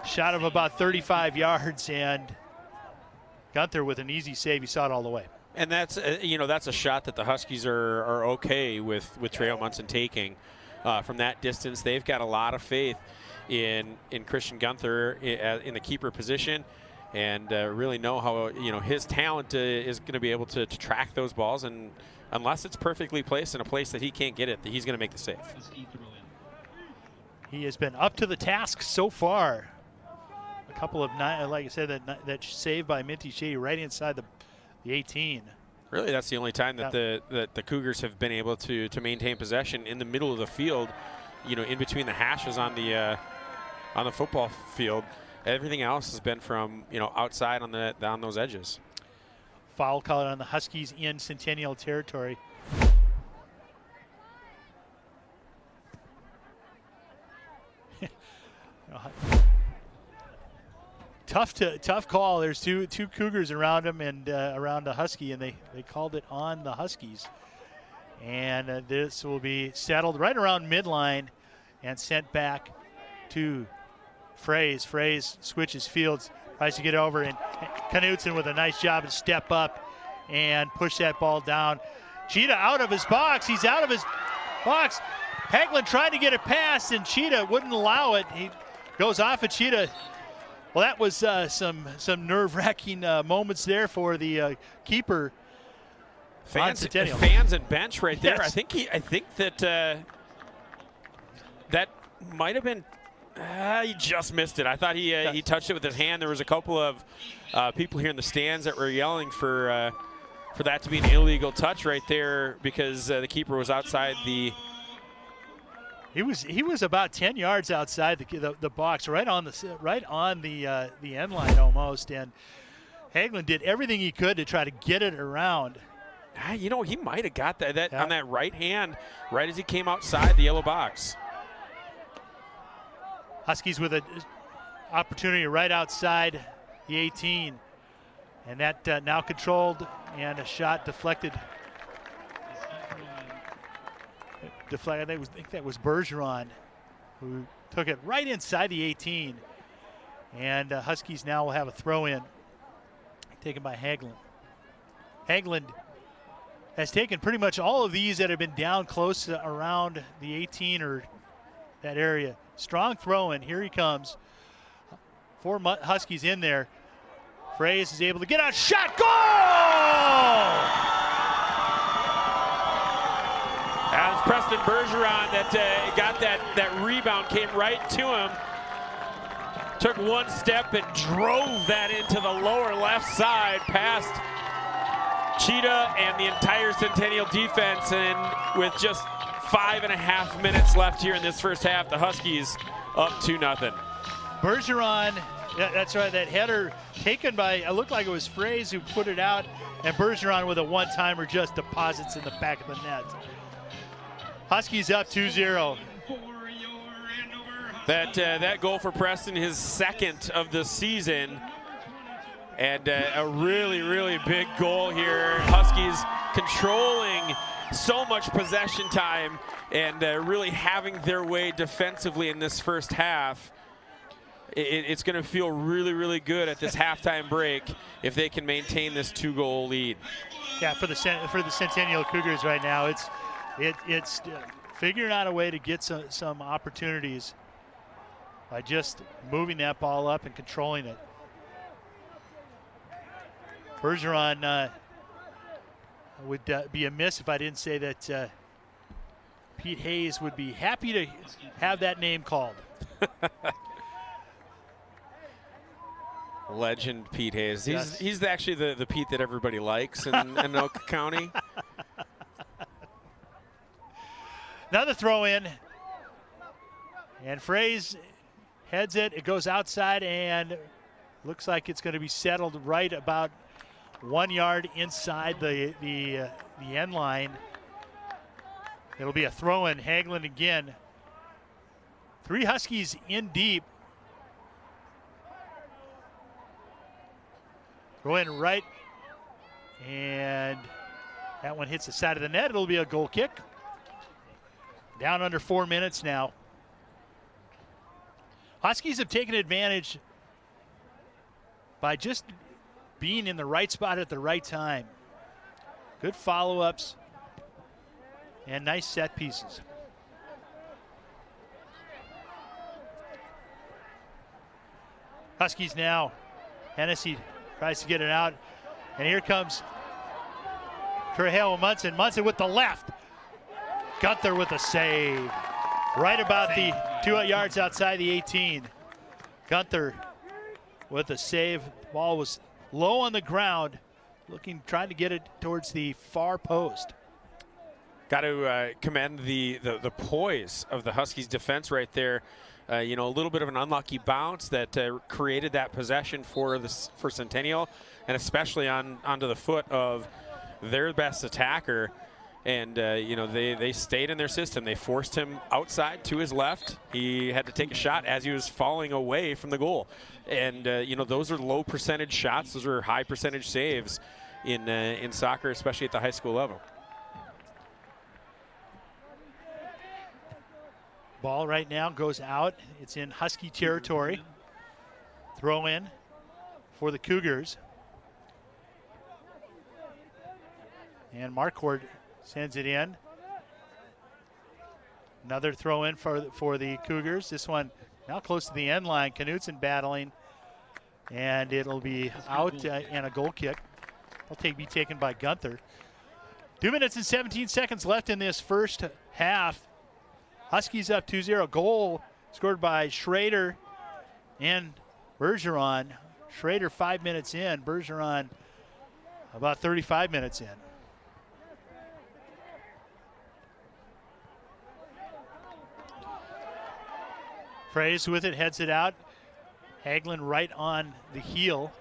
Shot of about 35 yards, and Gunther with an easy save. He saw it all the way. And that's that's a shot that the Huskies are okay with Trejo Munson taking from that distance. They've got a lot of faith in Christian Gunther in the keeper position, and really know how his talent is going to be able to track those balls, and unless it's perfectly placed in a place that he can't get it, that he's going to make the save. He has been up to the task so far. A couple of, like I said, that save by Minty Shady right inside the 18. Really, that's the only time that the Cougars have been able to maintain possession in the middle of the field, in between the hashes on the football field. Everything else has been from outside on those edges. Foul call on the Huskies in Centennial territory. Tough call. There's two Cougars around him and around the Husky, and they called it on the Huskies. And this will be settled right around midline and sent back to Fraze. Fraze switches fields, tries to get over, and Knutson with a nice job and step up and push that ball down. Cheetah out of his box. He's out of his box. Hagelin tried to get it past, and Cheetah wouldn't allow it. He goes off at Cheetah. Well, that was some nerve-wracking moments there for the keeper. Fans and bench right there. Yes. I think that that might have been. He just missed it. I thought he touched it with his hand. There was a couple of people here in the stands that were yelling for that to be an illegal touch right there, because the keeper was outside the. He was about 10 yards outside the box, right on the end line almost, and Hagelin did everything he could to try to get it around. He might have got that on that right hand right as he came outside the yellow box. Huskies with an opportunity right outside the 18, and that now controlled, and a shot deflected. I think that was Bergeron who took it right inside the 18, and Huskies now will have a throw-in taken by Hagelin. Hagelin has taken pretty much all of these that have been down close to around the 18 or that area. Strong throw-in. Here he comes. 4 Huskies in there. Fraze is able to get a shot. Goal! That was Preston Bergeron that got that rebound, came right to him. Took one step and drove that into the lower left side past Cheetah and the entire Centennial defense. And with just 5.5 minutes left here in this first half, the Huskies up 2-0. Bergeron, that's right, that header taken by, it looked like it was Fraze who put it out, and Bergeron with a one-timer just deposits in the back of the net. Huskies up 2-0. That goal for Preston, his second of the season, and a really, really big goal here. Huskies controlling so much possession time and really having their way defensively in this first half. It's going to feel really, really good at this halftime break if they can maintain this 2-goal lead. Yeah, for the Centennial Cougars right now, it's figuring out a way to get some opportunities by just moving that ball up and controlling it. Bergeron would be amiss if I didn't say that Pete Hayes would be happy to have that name called. Legend Pete Hayes. He's actually the Pete that everybody likes in Anoka County. Another throw in, and Fraze heads it. It goes outside, and looks like it's going to be settled right about 1 yard inside the end line. It'll be a throw in. Hagelin again. 3 Huskies in deep. Throw in right, and that one hits the side of the net. It'll be a goal kick. Down under 4 minutes now. Huskies have taken advantage by just being in the right spot at the right time. Good follow-ups and nice set pieces. Huskies now. Hennessy tries to get it out. And here comes Correjo Munson. Munson with the left. Gunther with a save. Right about the 2 yards outside the 18. Gunther with a save. Ball was low on the ground, trying to get it towards the far post. Got to commend the poise of the Huskies defense right there. A little bit of an unlucky bounce that created that possession for Centennial, and especially onto the foot of their best attacker. And they stayed in their system. They forced him outside to his left. He had to take a shot as he was falling away from the goal. And those are low percentage shots. Those are high percentage saves in soccer, especially at the high school level. Ball right now goes out. It's in Husky territory. Throw in for the Cougars. And Marquardt sends it in. Another throw in for the Cougars. This one now close to the end line. Knutson battling. And it'll be out and a goal kick. It'll be taken by Gunther. 2 minutes and 17 seconds left in this first half. Huskies up 2-0. Goal scored by Schrader and Bergeron. Schrader 5 minutes in. Bergeron about 35 minutes in. Fraze with it, heads it out. Hagelin right on the heel.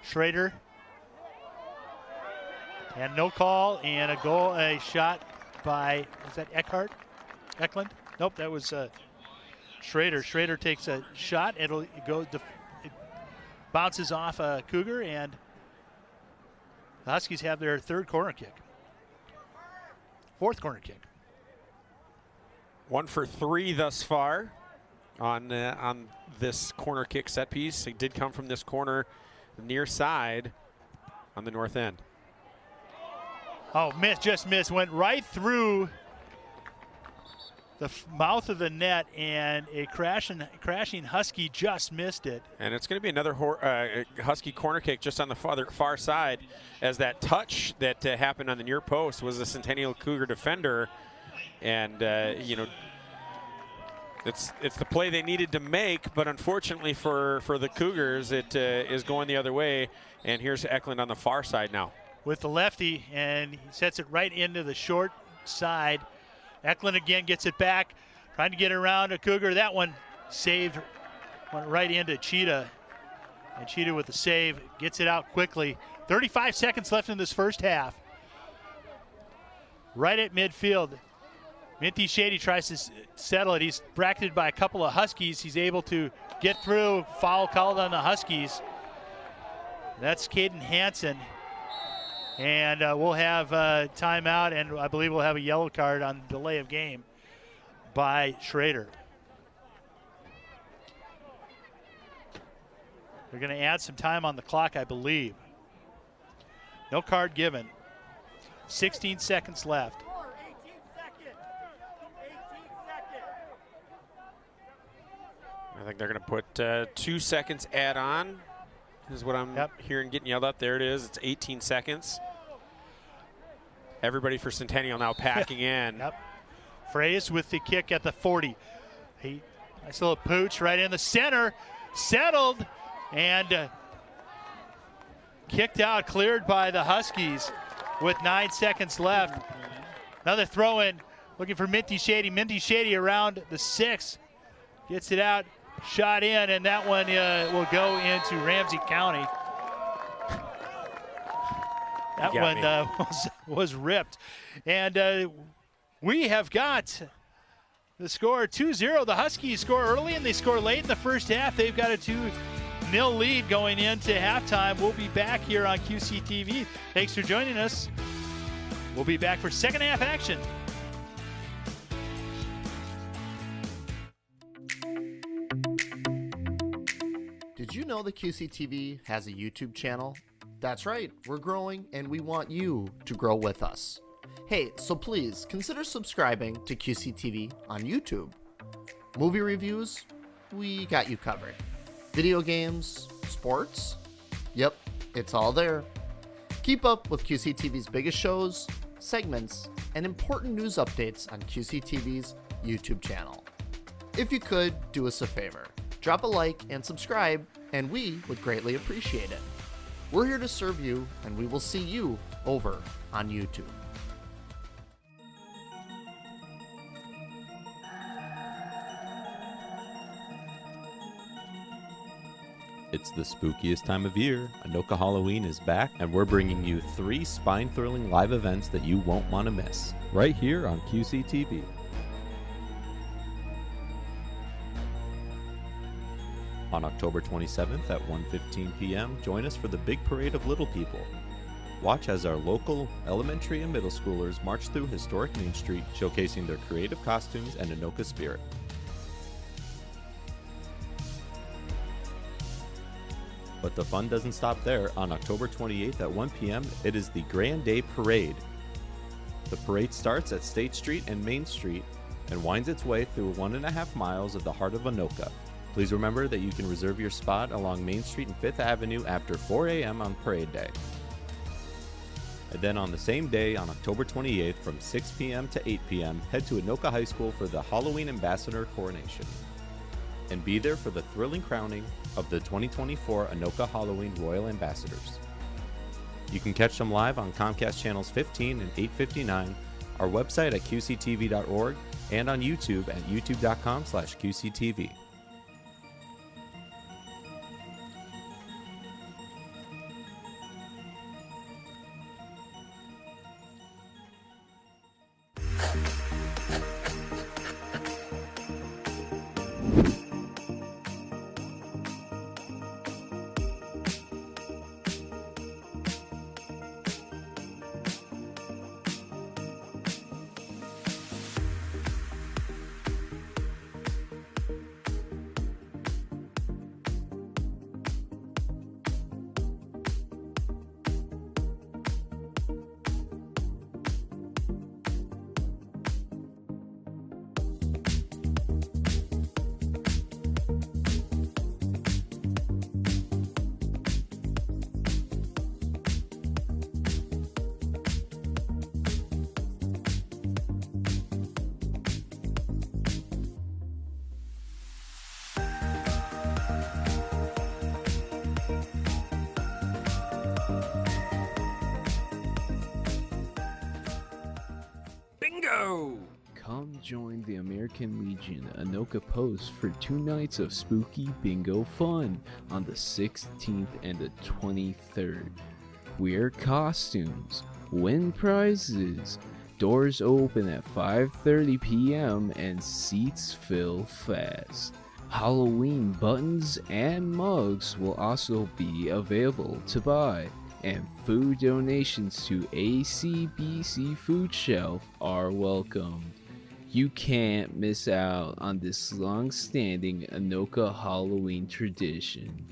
Schrader. And no call, and a goal, a shot by, was that Eklund? Nope, that was Schrader. Schrader takes a shot. It bounces off a Cougar, and the Huskies have their fourth corner kick. 1 for 3 thus far on this corner kick set piece. It did come from this corner near side on the north end. Oh, just missed. Went right through the mouth of the net, and a crashing Husky just missed it. And it's going to be another Husky corner kick just on the far side, as that touch that happened on the near post was the Centennial Cougar defender. And, it's the play they needed to make, but unfortunately for the Cougars, it is going the other way. And here's Eklund on the far side now. With the lefty, and he sets it right into the short side. Eklund again gets it back, trying to get around a Cougar. That one saved, went right into Cheetah. And Cheetah with the save, gets it out quickly. 35 seconds left in this first half. Right at midfield. Minty Shady tries to settle it. He's bracketed by a couple of Huskies. He's able to get through. Foul called on the Huskies. That's Caden Hansen. And we'll have timeout, and I believe we'll have a yellow card on delay of game by Schrader. They're going to add some time on the clock, I believe. No card given. 16 seconds left. I think they're going to put 2 seconds add on. Is what I'm hearing getting yelled at. There it is. It's 18 seconds. Everybody for Centennial now packing in. Fraze with the kick at the 40. Nice little pooch right in the center. Settled and kicked out, cleared by the Huskies with 9 seconds left. Another throw in, looking for Minty Shady. Minty Shady around the 6. Gets it out. Shot in, and that one will go into Ramsey County. That one was ripped. And we have got the score 2-0. The Huskies score early and they score late in the first half. They've got a 2-0 lead going into halftime. We'll be back here on QCTV. Thanks for joining us. We'll be back for second half action. Did you know the QCTV has a YouTube channel? That's right, we're growing and we want you to grow with us. Hey, so please consider subscribing to QCTV on YouTube. Movie reviews? We got you covered. Video games? Sports? Yep, it's all there. Keep up with QCTV's biggest shows, segments, and important news updates on QCTV's YouTube channel. If you could, do us a favor. Drop a like and subscribe, and we would greatly appreciate it. We're here to serve you, and we will see you over on YouTube. It's the spookiest time of year. Anoka Halloween is back, and we're bringing you 3 spine-thrilling live events that you won't want to miss, right here on QCTV. On October 27th at 1:15 p.m., join us for the Big Parade of Little People. Watch as our local elementary and middle schoolers march through historic Main Street, showcasing their creative costumes and Anoka spirit. But the fun doesn't stop there. On October 28th at 1 p.m., it is the Grand Day Parade. The parade starts at State Street and Main Street and winds its way through 1.5 miles of the heart of Anoka. Please remember that you can reserve your spot along Main Street and 5th Avenue after 4 a.m. on Parade Day. And then on the same day, on October 28th, from 6 p.m. to 8 p.m., head to Anoka High School for the Halloween Ambassador Coronation. And be there for the thrilling crowning of the 2024 Anoka Halloween Royal Ambassadors. You can catch them live on Comcast Channels 15 and 859, our website at qctv.org, and on YouTube at youtube.com/QCTV. Come join the American Legion Anoka Post for 2 nights of spooky bingo fun on the 16th and the 23rd. Wear costumes, win prizes, doors open at 5:30 p.m. and seats fill fast. Halloween buttons and mugs will also be available to buy, and food donations to ACBC Food Shelf are welcome. You can't miss out on this long-standing Anoka Halloween tradition.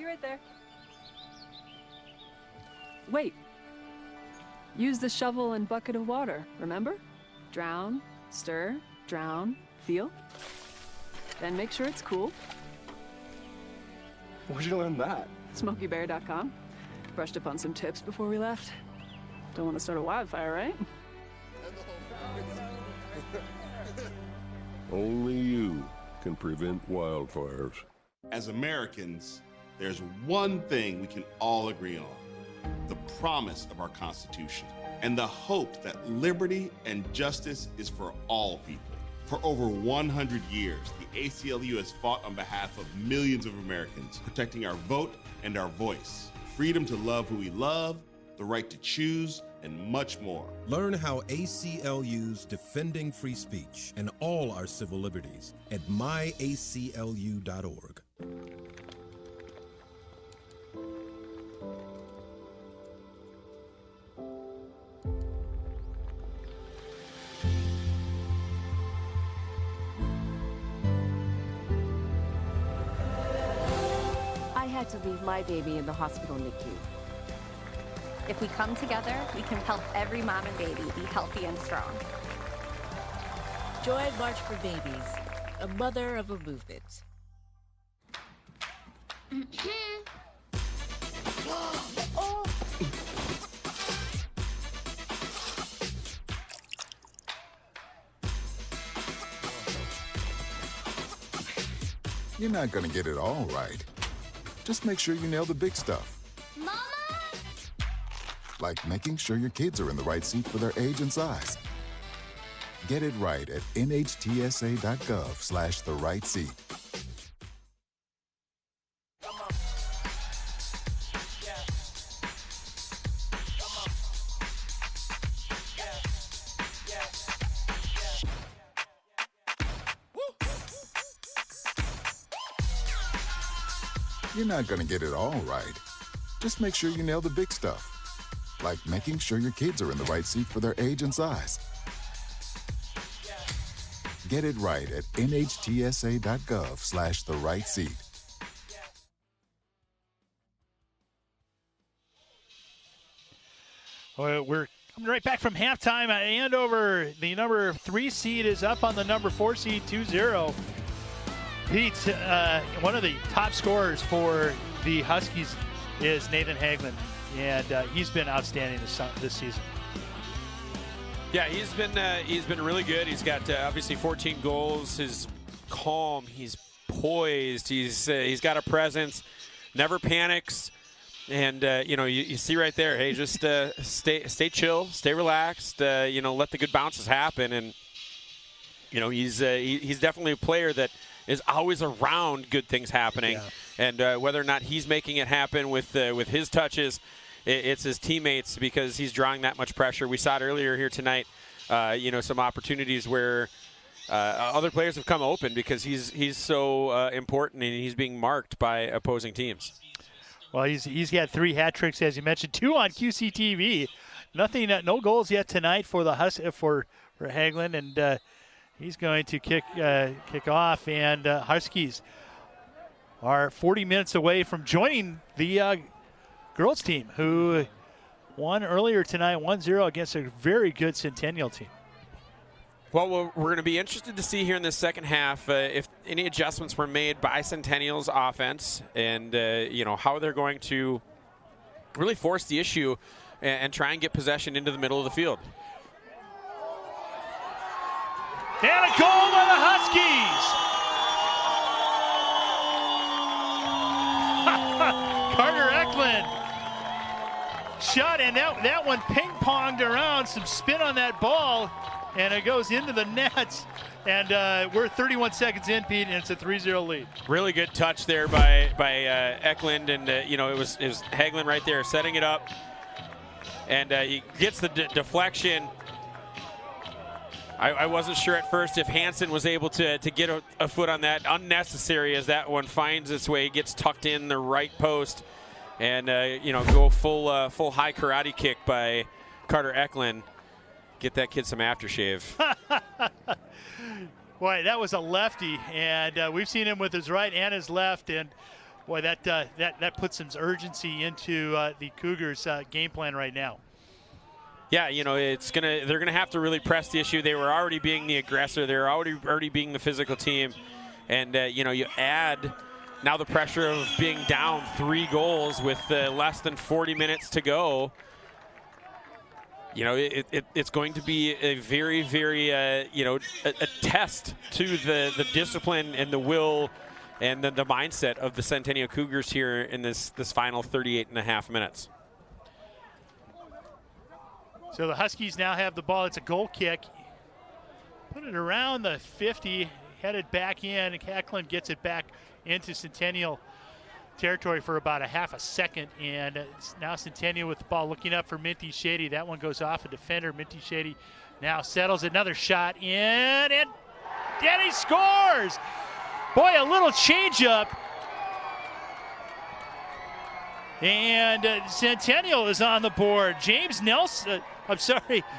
Be right there. Wait. Use the shovel and bucket of water, remember? Drown, stir, drown, feel. Then make sure it's cool. Where'd you learn that? SmokeyBear.com. Brushed up on some tips before we left. Don't want to start a wildfire, right? Only you can prevent wildfires. As Americans, there's one thing we can all agree on: the promise of our Constitution and the hope that liberty and justice is for all people. For over 100 years, the ACLU has fought on behalf of millions of Americans, protecting our vote and our voice, freedom to love who we love, the right to choose, and much more. Learn how ACLU's defending free speech and all our civil liberties at myaclu.org. I had to leave my baby in the hospital NICU. If we come together, we can help every mom and baby be healthy and strong. Join March for Babies, a mother of a movement. You're not gonna get it all right. Just make sure you nail the big stuff. Like making sure your kids are in the right seat for their age and size. Get it right at nhtsa.gov/the right seat. You're not gonna get it all right. Just make sure you nail the big stuff. Like making sure your kids are in the right seat for their age and size. Get it right at nhtsa.gov/the right seat. Well, we're coming right back from halftime at Andover. The number 3 seed is up on the number 4 seed, 2-0. Pete, one of the top scorers for the Huskies is Nathan Hagelin, and he's been outstanding this season. Yeah, he's been really good. He's got obviously 14 goals. He's calm. He's poised. He's got a presence. Never panics. And you see right there. Hey, just stay chill, stay relaxed. Let the good bounces happen. And he's definitely a player that is always around good things happening. Yeah. And whether or not he's making it happen with his touches, it's his teammates, because he's drawing that much pressure. We saw it earlier here tonight. Some opportunities where other players have come open because he's so important, and he's being marked by opposing teams. Well, he's got 3 hat tricks, as you mentioned, 2 on QCTV. No goals yet tonight for the for Hagelin, and he's going to kick off. And Huskies are 40 minutes away from joining the girls team, who won earlier tonight 1-0 against a very good Centennial team. Well, we're going to be interested to see here in the second half if any adjustments were made by Centennial's offense, and how they're going to really force the issue and try and get possession into the middle of the field. And a goal by the Huskies! Carter Eklund shot, and that one ping-ponged around, some spin on that ball, and it goes into the net. And we're 31 seconds in, Pete, and it's a 3-0 lead. Really good touch there by Eklund, and it was Hagelin right there setting it up, and he gets the deflection. I wasn't sure at first if Hansen was able to get a foot on that. Unnecessary, as that one finds its way, gets tucked in the right post, and go full high karate kick by Carter Eklund. Get that kid some aftershave. Boy, that was a lefty, and we've seen him with his right and his left, and Boy, that puts some urgency into the Cougars' game plan right now. Yeah, they're gonna have to really press the issue. They were already being the aggressor. They were already being the physical team, and you add now the pressure of being down 3 goals with less than 40 minutes to go. It's going to be a very, very a test to the discipline and the will and the mindset of the Centennial Cougars here in this final 38.5 minutes. So the Huskies now have the ball. It's a goal kick. Put it around the 50, headed back in. Hecklin gets it back into Centennial territory for about a half a second. And it's now Centennial with the ball looking up for Minty Shady. That one goes off a defender. Minty Shady now settles another shot in, and he scores. Boy, a little changeup. And Centennial is on the board. James Nelson,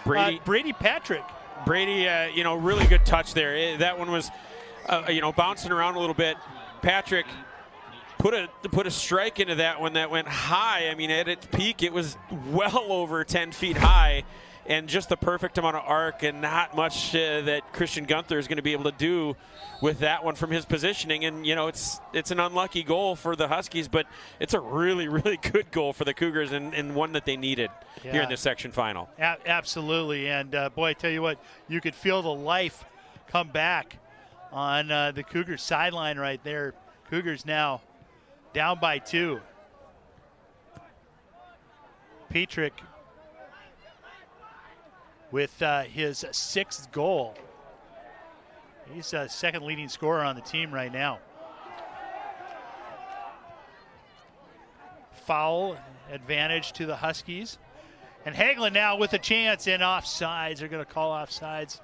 Brady Patrick. Brady, really good touch there. That one was, bouncing around a little bit. Patrick put a strike into that one that went high. I mean, at its peak, it was well over 10 feet high, and just the perfect amount of arc, and not much that Christian Gunther is going to be able to do with that one from his positioning. And it's an unlucky goal for the Huskies, but it's a really, really good goal for the Cougars, and one that they needed here in this section final. Absolutely, and boy, I tell you what, you could feel the life come back on the Cougars sideline right there. Cougars now down by 2. Patrick with his 6th goal. He's a second leading scorer on the team right now. Foul advantage to the Huskies. And Hagelin now with a chance, and offsides. They're going to call offsides.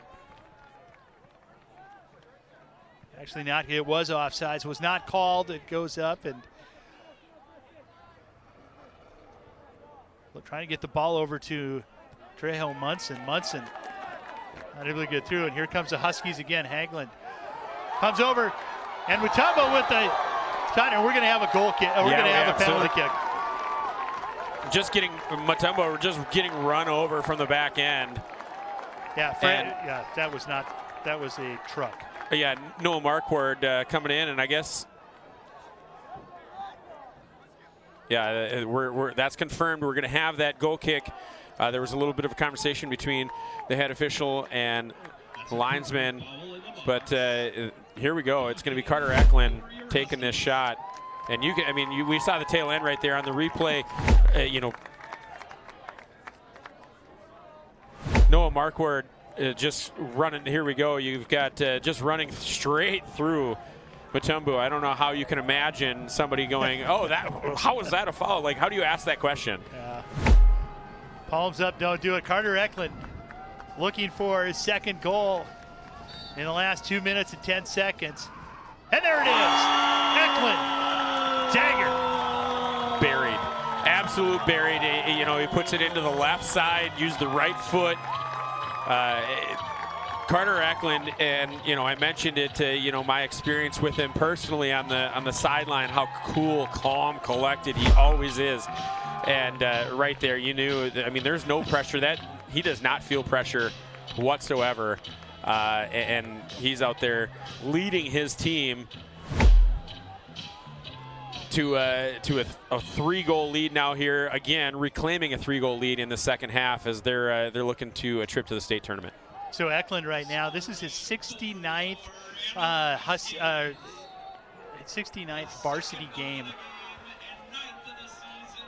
Actually not. It was offsides. Was not called. It goes up, and trying to get the ball over to Trejo Munson. Munson not able to get through, and here comes the Huskies again. Hagelin comes over, and Mutombo with the shot, and we're going to have a goal kick. We're going to have a penalty kick. Mutombo just getting run over from the back end. Yeah, that was a truck. Yeah, Noah Marquardt coming in, and I guess, that's confirmed. We're going to have that goal kick. There was a little bit of a conversation between the head official and the linesman, but here we go. It's going to be Carter Eklund taking this shot, and we saw the tail end right there on the replay. Noah Marquardt just running. Here we go. You've got just running straight through Mutombo. I don't know how you can imagine somebody going, how was that a foul? Like, how do you ask that question? Yeah. Palms up, don't do it. Carter Eklund looking for his 2nd goal in the last 2 minutes and 10 seconds. And there it is. Eklund, dagger. Buried, absolute buried. He puts it into the left side, used the right foot. Carter Eklund, and I mentioned it to my experience with him personally on the sideline, how cool, calm, collected he always is. And right there, you knew. There's no pressure. That he does not feel pressure whatsoever, and he's out there leading his team to a 3-goal lead now here. Again, reclaiming a 3-goal lead in the second half as they're looking to a trip to the state tournament. So Eklund right now, this is his 69th 69th varsity game,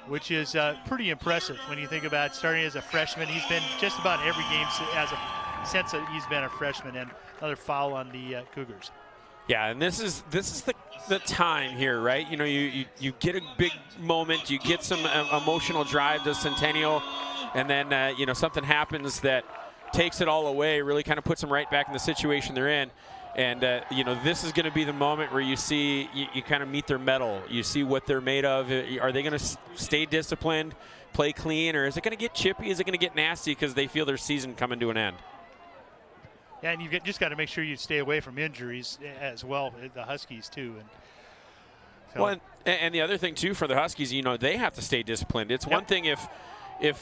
which is pretty impressive when you think about starting as a freshman. He's been just about every game since he's been a freshman, and another foul on the Cougars. Yeah, and this is the time here, right? You get a big moment, you get some emotional drive to Centennial, and then something happens that takes it all away, really kind of puts them right back in the situation they're in. And, this is going to be the moment where you see, you kind of meet their mettle. You see what they're made of. Are they going to stay disciplined, play clean, or is it going to get chippy? Is it going to get nasty because they feel their season coming to an end? Yeah, and you've just got to make sure you stay away from injuries as well, the Huskies too. And So. Well, and the other thing too for the Huskies, they have to stay disciplined. It's one thing if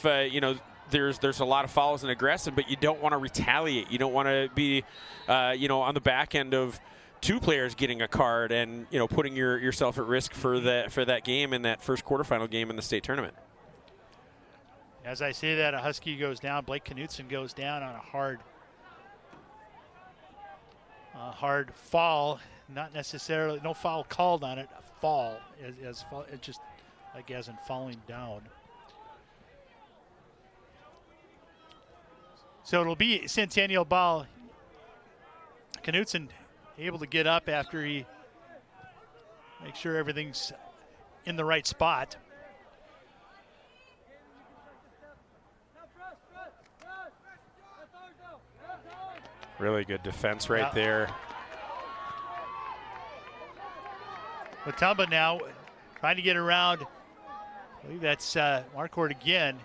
there's a lot of fouls and aggressive, but you don't want to retaliate. You don't want to be on the back end of two players getting a card and putting yourself at risk for that game in that first quarterfinal game in the state tournament. As I say that, a Husky goes down. Blake Knutson goes down on a hard fall. Not necessarily, no foul called on it. A fall, it's just like as in falling down. So it'll be Centennial ball. Knutson able to get up after he makes sure everything's in the right spot. Really good defense right there. Matumba now trying to get around. I believe that's Marquardt again.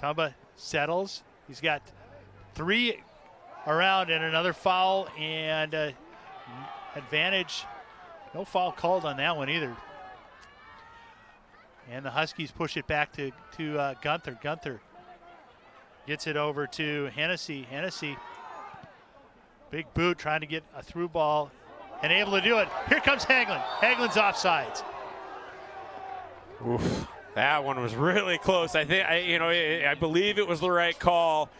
Matumba settles. He's got 3 around and another foul and advantage. No foul called on that one either. And the Huskies push it back to Gunther. Gunther gets it over to Hennessy. Hennessy, big boot, trying to get a through ball and able to do it. Here comes Hagelin. Hagelin's offsides. Oof, that one was really close. I think I believe it was the right call,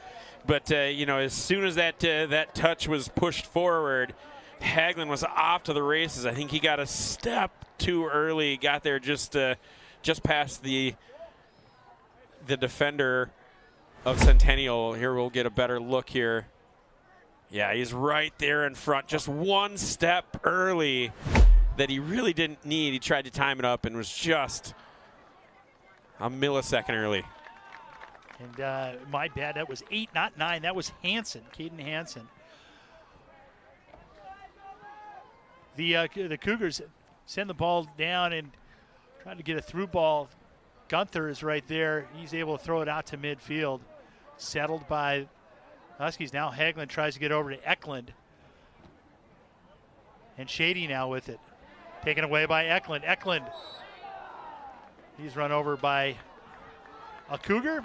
but as soon as that touch was pushed forward, Hagelin was off to the races. I think he got a step too early. Got there just past the defender of Centennial. Here we'll get a better look here. Yeah, he's right there in front. Just one step early that he really didn't need. He tried to time it up and was just a millisecond early. And my bad, that was 8, not 9. That was Hansen, Caden Hansen. The Cougars send the ball down and try to get a through ball. Gunther is right there. He's able to throw it out to midfield. Settled by Huskies. Now Hagelin tries to get over to Eklund. And Shady now with it. Taken away by Eklund. Eklund. He's run over by a Cougar.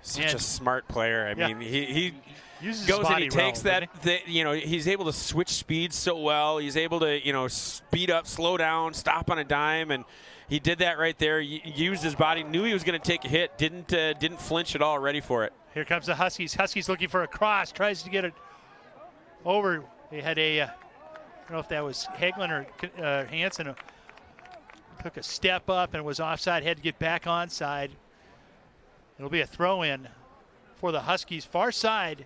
Such a smart player. I mean, he uses goes his body and he takes well, he's able to switch speeds so well. He's able to, speed up, slow down, stop on a dime, and he did that right there. Used his body, knew he was going to take a hit, didn't flinch at all, ready for it. Here comes the Huskies. Huskies looking for a cross, tries to get it over. They had I don't know if that was Hagelin or Hansen, took a step up and was offside, had to get back onside. It'll be a throw-in for the Huskies, far side.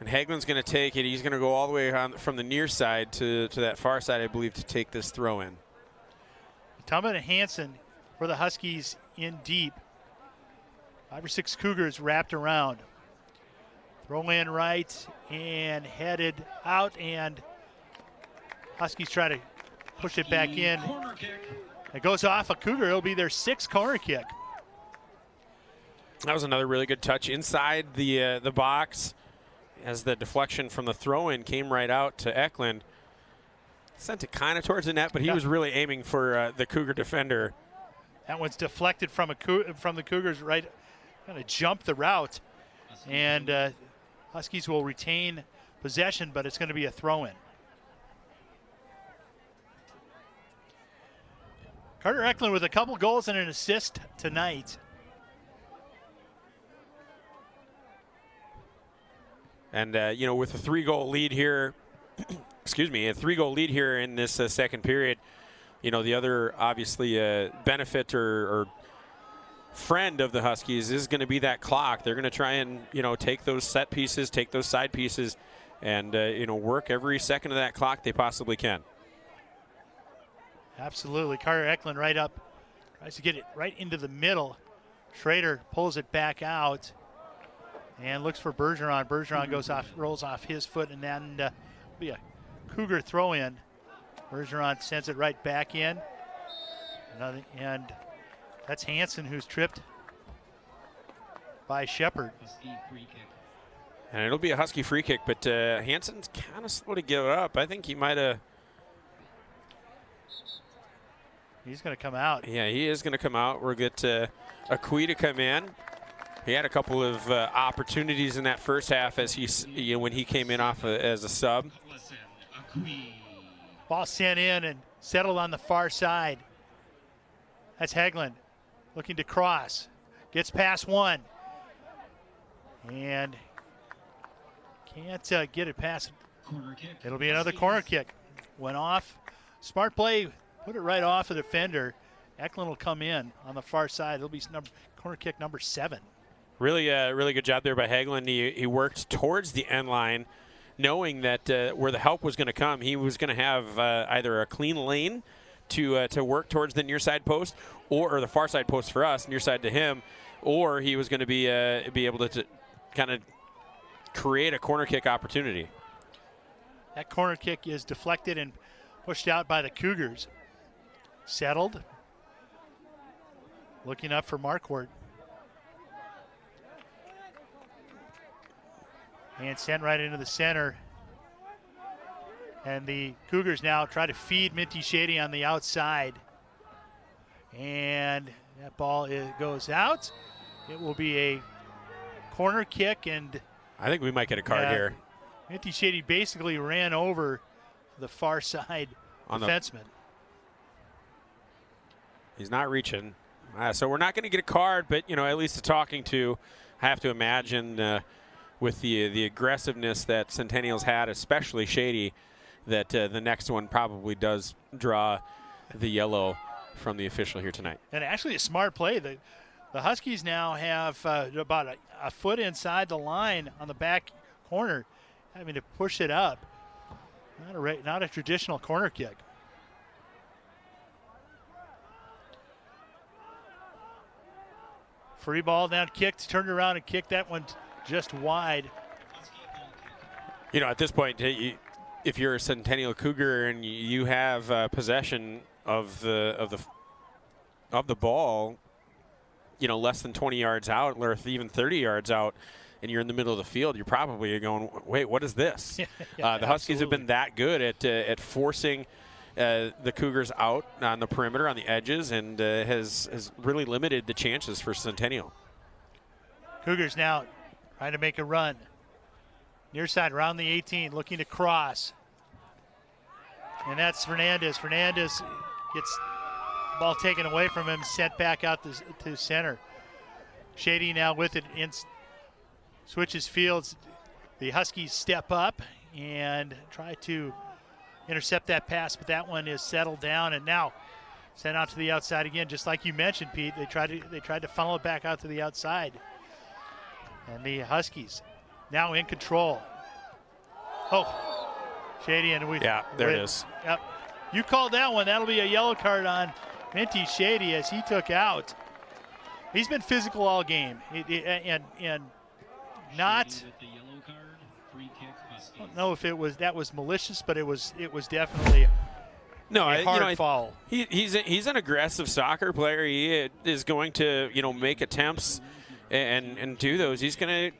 And Hagelin's going to take it. He's going to go all the way around from the near side to that far side, I believe, to take this throw-in. Matumba and Hansen for the Huskies in deep. 5 or 6 Cougars wrapped around. Throw in right and headed out, and Huskies try to push it back in. It goes off a Cougar. It'll be their 6th corner kick. That was another really good touch inside the box as the deflection from the throw-in came right out to Eklund. Sent it kind of towards the net, but he was really aiming for the Cougar defender. That one's deflected from the Cougars, right, kind of jumped the route. And Huskies will retain possession, but it's going to be a throw-in. Carter Eklund with a couple goals and an assist tonight. And, with a 3-goal lead here, excuse me, a 3-goal lead here in this second period, the other obviously benefit or friend of the Huskies is going to be that clock. They're going to try and, take those set pieces, take those side pieces, and, work every second of that clock they possibly can. Absolutely. Carter Eklund right up, tries to get it right into the middle. Schrader pulls it back out and looks for Bergeron. Bergeron goes off, rolls off his foot, and then be a Cougar throw in. Bergeron sends it right back in. And that's Hansen, who's tripped by Shepard. And it'll be a Husky free kick, but Hansen's kind of slow to give it up. I think he might have He's going to come out. Yeah, he is going to come out. We'll get Akui to come in. He had a couple of opportunities in that first half as when he came in off as a sub. Ball sent in and settled on the far side. That's Haglund looking to cross. Gets past one. And can't get it past. It'll be another corner kick. Went off. Smart play. Put it right off the defender. Eklund will come in on the far side. It'll be corner kick number 7. Really good job there by Haglund. He worked towards the end line, knowing that where the help was going to come, he was going to have either a clean lane to work towards the near side post, or the far side post for us, near side to him, or he was going to be able to kind of create a corner kick opportunity. That corner kick is deflected and pushed out by the Cougars. Settled. Looking up for Marquardt. And sent right into the center. And the Cougars now try to feed Minty Shady on the outside. And that ball goes out. It will be a corner kick, and I think we might get a card here. Minty Shady basically ran over the far side defenseman. He's not reaching. So we're not going to get a card, but, at least the talking to, I have to imagine with the aggressiveness that Centennial's had, especially Shady, that the next one probably does draw the yellow from the official here tonight. And actually a smart play. The Huskies now have about a foot inside the line on the back corner, having to push it up. Not a traditional corner kick. Free ball down, kicked, turned around and kicked that one just wide. At this point, if you're a Centennial Cougar and you have possession of the ball, less than 20 yards out or even 30 yards out, and you're in the middle of the field, you're probably going, wait, what is this? The Huskies have been that good at forcing the Cougars out on the perimeter, on the edges, and has really limited the chances for Centennial. Cougars now trying to make a run. Near side around the 18, looking to cross. And that's Fernandez. Fernandez gets ball taken away from him, sent back out to center. Shady now with it, switches fields. The Huskies step up and try to intercept that pass, but that one is settled down and now sent out to the outside again. Just like you mentioned, Pete, they tried to funnel it back out to the outside. And the Huskies now in control. Oh, Shady, and it is. Yep. You called that one. That'll be a yellow card on Minty Shady as he took out. He's been physical all game, and not. I don't know if that was malicious, but it was definitely a hard foul. He's an aggressive soccer player. He is going to make attempts and do those. He's going to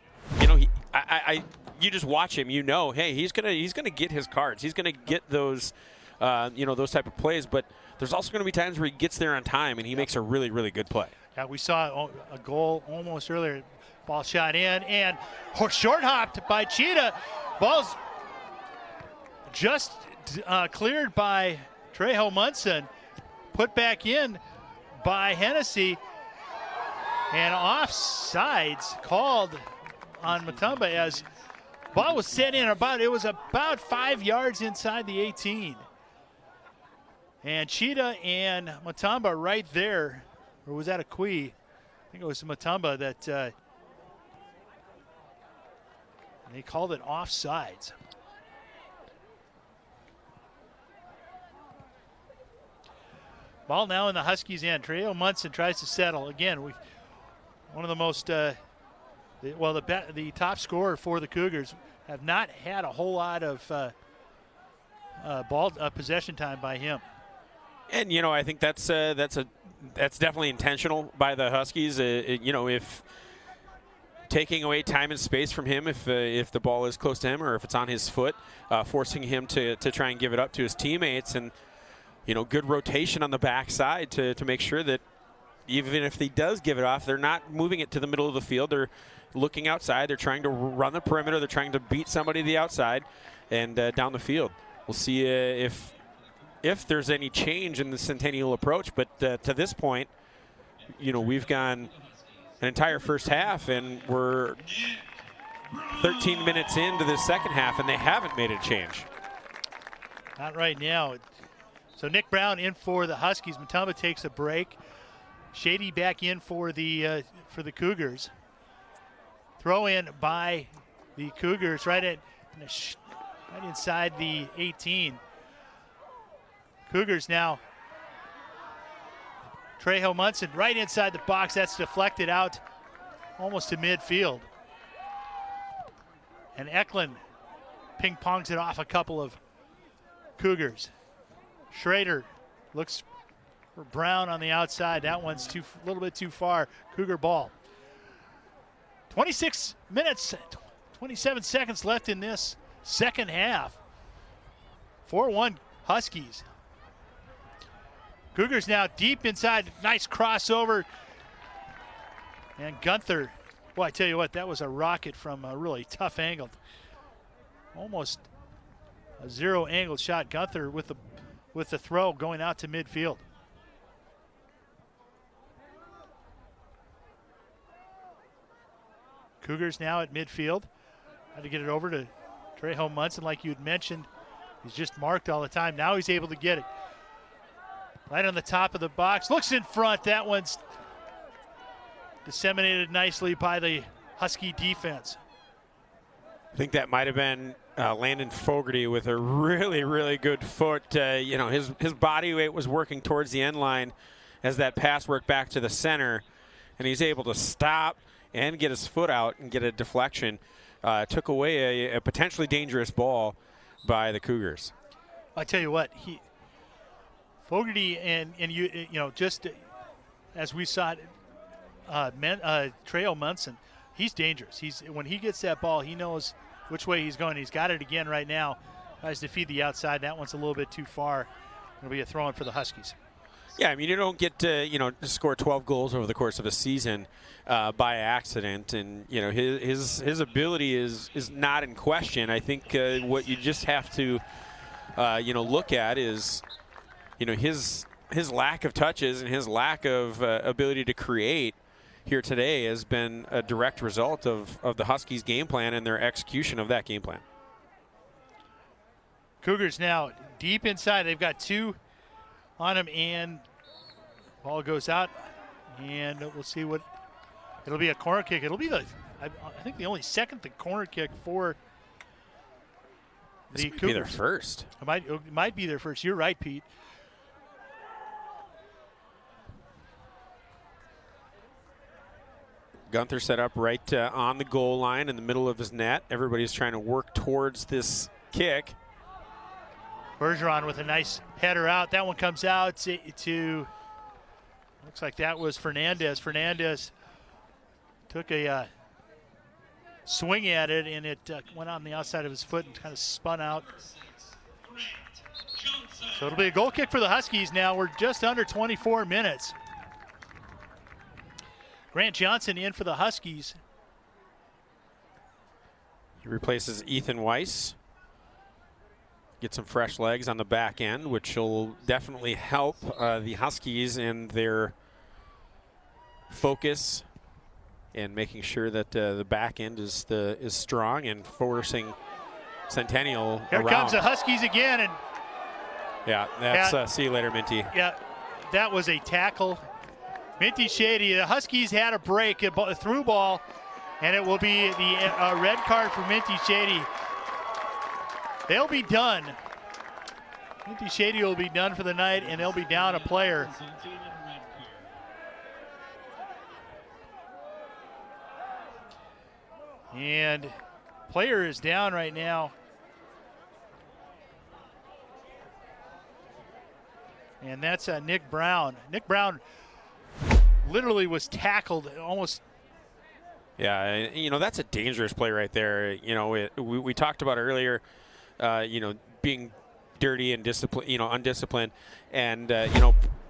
you just watch him. Hey, he's gonna get his cards. He's gonna get those those type of plays. But there's also going to be times where he gets there on time and he makes a really, really good play. Yeah, we saw a goal almost earlier. Ball shot in and short hopped by Cheetah. Ball's just cleared by Trejo Munson. Put back in by Hennessy. And offsides called on Mutomba as ball was set in about 5 yards inside the 18. And Cheetah and Mutomba right there, or was that Akui? I think it was Mutomba that they called it offsides. Ball now in the Huskies' end. Trejo Munson tries to settle. Again, one of the most, the top scorer for the Cougars, have not had a whole lot of ball possession time by him. And I think that's definitely intentional by the Huskies. If taking away time and space from him, if the ball is close to him or if it's on his foot, forcing him to try and give it up to his teammates. And good rotation on the backside to make sure that even if he does give it off, they're not moving it to the middle of the field. They're looking outside. They're trying to run the perimeter. They're trying to beat somebody to the outside and down the field. We'll see if there's any change in the Centennial approach. But to this point, we've gone an entire first half, and we're 13 minutes into the second half, and they haven't made a change. Not right now. So Nick Brown in for the Huskies. Matamba takes a break. Shady back in for the Cougars. Throw in by the Cougars right inside the 18. Cougars now. Trejo Munson right inside the box. That's deflected out almost to midfield. And Eklund ping-pongs it off a couple of Cougars. Schrader looks for Brown on the outside. That one's a little bit too far. Cougar ball. 26 minutes, 27 seconds left in this second half. 4-1 Huskies. Cougars now deep inside. Nice crossover. And Gunther, boy, I tell you what, that was a rocket from a really tough angle. Almost a zero angle shot. Gunther with the throw going out to midfield. Cougars now at midfield. Had to get it over to Trejo Munson, like you had mentioned. He's just marked all the time. Now he's able to get it. Right on the top of the box. Looks in front. That one's disseminated nicely by the Husky defense. I think that might have been Landon Fogarty with a really, really good foot. His body weight was working towards the end line as that pass worked back to the center, and he's able to stop and get his foot out and get a deflection. Took away a potentially dangerous ball by the Cougars. I tell you what, Fogarty and just as we saw Trejo Munson, he's dangerous. When he gets that ball, he knows which way he's going. He's got it again right now. Tries to feed the outside. That one's a little bit too far. It'll be a throw-in for the Huskies. Yeah, I mean, you don't get to score 12 goals over the course of a season by accident, and his ability is not in question. I think what you just have to look at is his lack of touches and his lack of ability to create here today has been a direct result of the Huskies' game plan and their execution of that game plan. Cougars now deep inside. They've got two on him, and ball goes out, and we'll see what it'll be. A corner kick. It'll be I think the only second corner kick for the Cougars. Be their first. It might be their first. You're right, Pete. Gunther set up right on the goal line in the middle of his net. Everybody's trying to work towards this kick. Bergeron with a nice header out. That one comes out to looks like that was Fernandez. Fernandez took a swing at it, and it went on the outside of his foot and kind of spun out. So it'll be a goal kick for the Huskies now. We're just under 24 minutes. Grant Johnson in for the Huskies. He replaces Ethan Weiss. Get some fresh legs on the back end, which will definitely help the Huskies in their focus and making sure that the back end is strong and forcing Centennial Here around. comes the Huskies again, and that's see you later, Minty. Yeah, that was a tackle. Minty Shady. The Huskies had a break, a through ball, and it will be the red card for Minty Shady. They'll be done. Minty Shady will be done for the night, and they'll be down a player. And player is down right now. And that's Nick Brown. Nick Brown literally was tackled almost. Yeah, that's a dangerous play right there. We talked about earlier, being dirty and undisciplined. And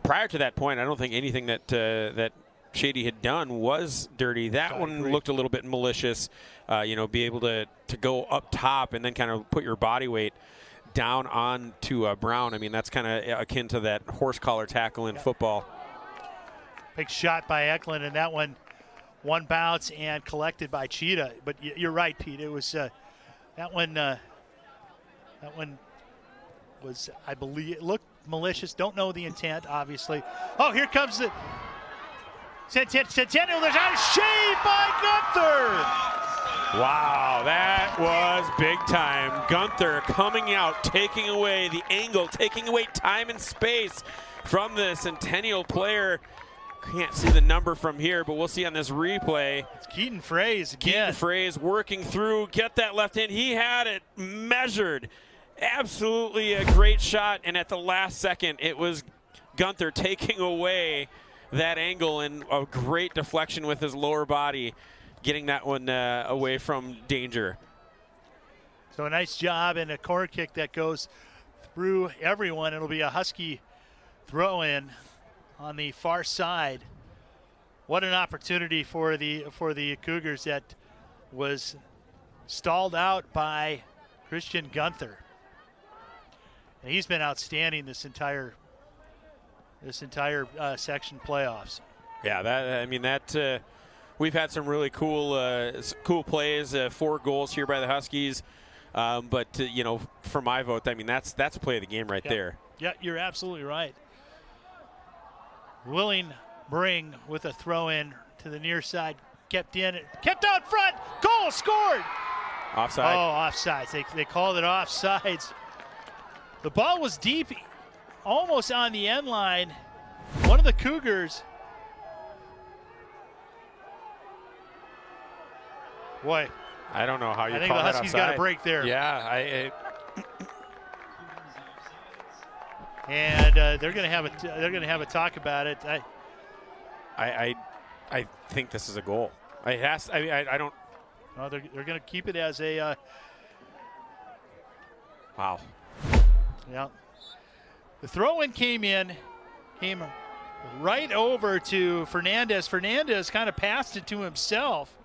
prior to that point, I don't think anything that Shady had done was dirty. That one looked a little bit malicious. Be able to go up top and then kind of put your body weight down onto Brown. I mean, that's kind of akin to that horse collar tackle in football. Big shot by Eklund, and that one bounce and collected by Cheetah. But you're right, Pete. It was that one was, I believe, it looked malicious. Don't know the intent, obviously. Oh, here comes the Centennial. There's a shave by Gunther. Wow, that was big time. Gunther coming out, taking away the angle, taking away time and space from the Centennial player. Can't see the number from here, but we'll see on this replay. It's Keaton Fraze again. Keaton Fraze working through, get that left hand. He had it measured. Absolutely a great shot, and at the last second, it was Gunther taking away that angle, and a great deflection with his lower body, getting that one away from danger. So a nice job, and a corner kick that goes through everyone. It'll be a Husky throw-in on the far side. What an opportunity for the Cougars that was stalled out by Christian Gunther. And he's been outstanding this entire section playoffs. Yeah, we've had some really cool plays, 4 goals here by the Huskies. But for my vote, I mean, that's a play of the game right there. Yeah, you're absolutely right. Willing Bring with a throw-in to the near side, kept out front, goal scored. Offside. Oh, offsides. They called it offsides. The ball was deep, almost on the end line. One of the Cougars. Boy, I don't know how you call that offside. I think the Huskies got a break there. Yeah, and they're going to have a talk about it. I think this is a goal. I don't. No, they're going to keep it as a. Wow. Yeah. The throw-in came right over to Fernandez. Fernandez kind of passed it to himself,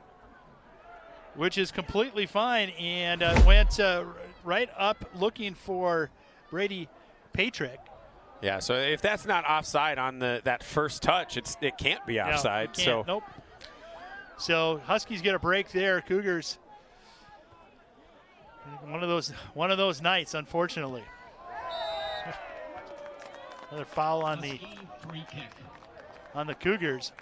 which is completely fine, and went right up looking for Brady Patrick. Yeah, so if that's not offside on that first touch, it can't be offside. Nope. So Huskies get a break there. Cougars, one of those nights, unfortunately. Another foul on the Cougars.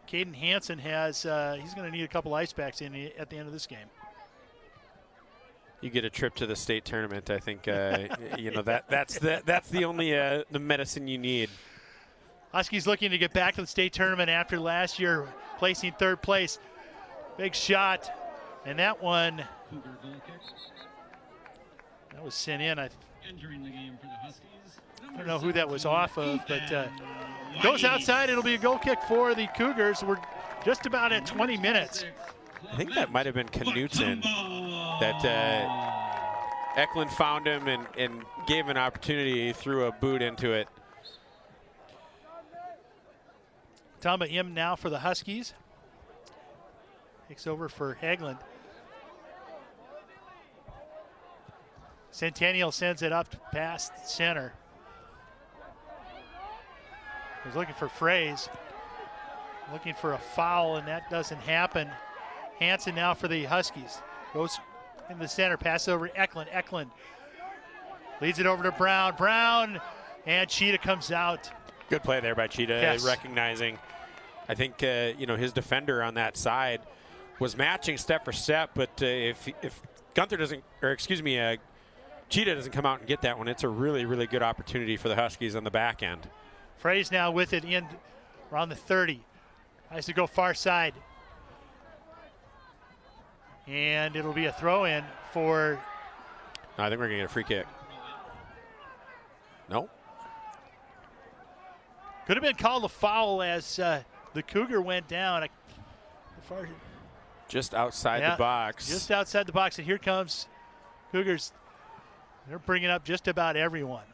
Caden Hansen has he's going to need a couple ice packs at the end of this game. You get a trip to the state tournament. I think that's the only the medicine you need. Huskies looking to get back to the state tournament after last year placing 3rd place. Big shot, and that one that was sent in. Entering the game for the Huskies. I don't know who that was off of, but goes outside. It'll be a goal kick for the Cougars. We're just about at 20 minutes. I think that might have been Knutson that Eklund found him and gave an opportunity. He threw a boot into it. Tamba M now for the Huskies. Takes over for Haglund. Centennial sends it up past center. He's looking for Fraze. Looking for a foul, and that doesn't happen. Hansen now for the Huskies. Goes in the center, pass over to Eklund. Eklund leads it over to Brown. Brown, and Cheetah comes out. Good play there by Cheetah, yes. Recognizing. I think his defender on that side was matching step for step, but if Gunther doesn't, or excuse me, Cheetah doesn't come out and get that one, it's a really, really good opportunity for the Huskies on the back end. Fraze now with it in around the 30. Tries to go far side. And it'll be a throw-in for... I think we're going to get a free kick. No. Could have been called a foul as the Cougar went down. Just outside the box. Just outside the box, and here comes Cougars They're bringing up just about everyone.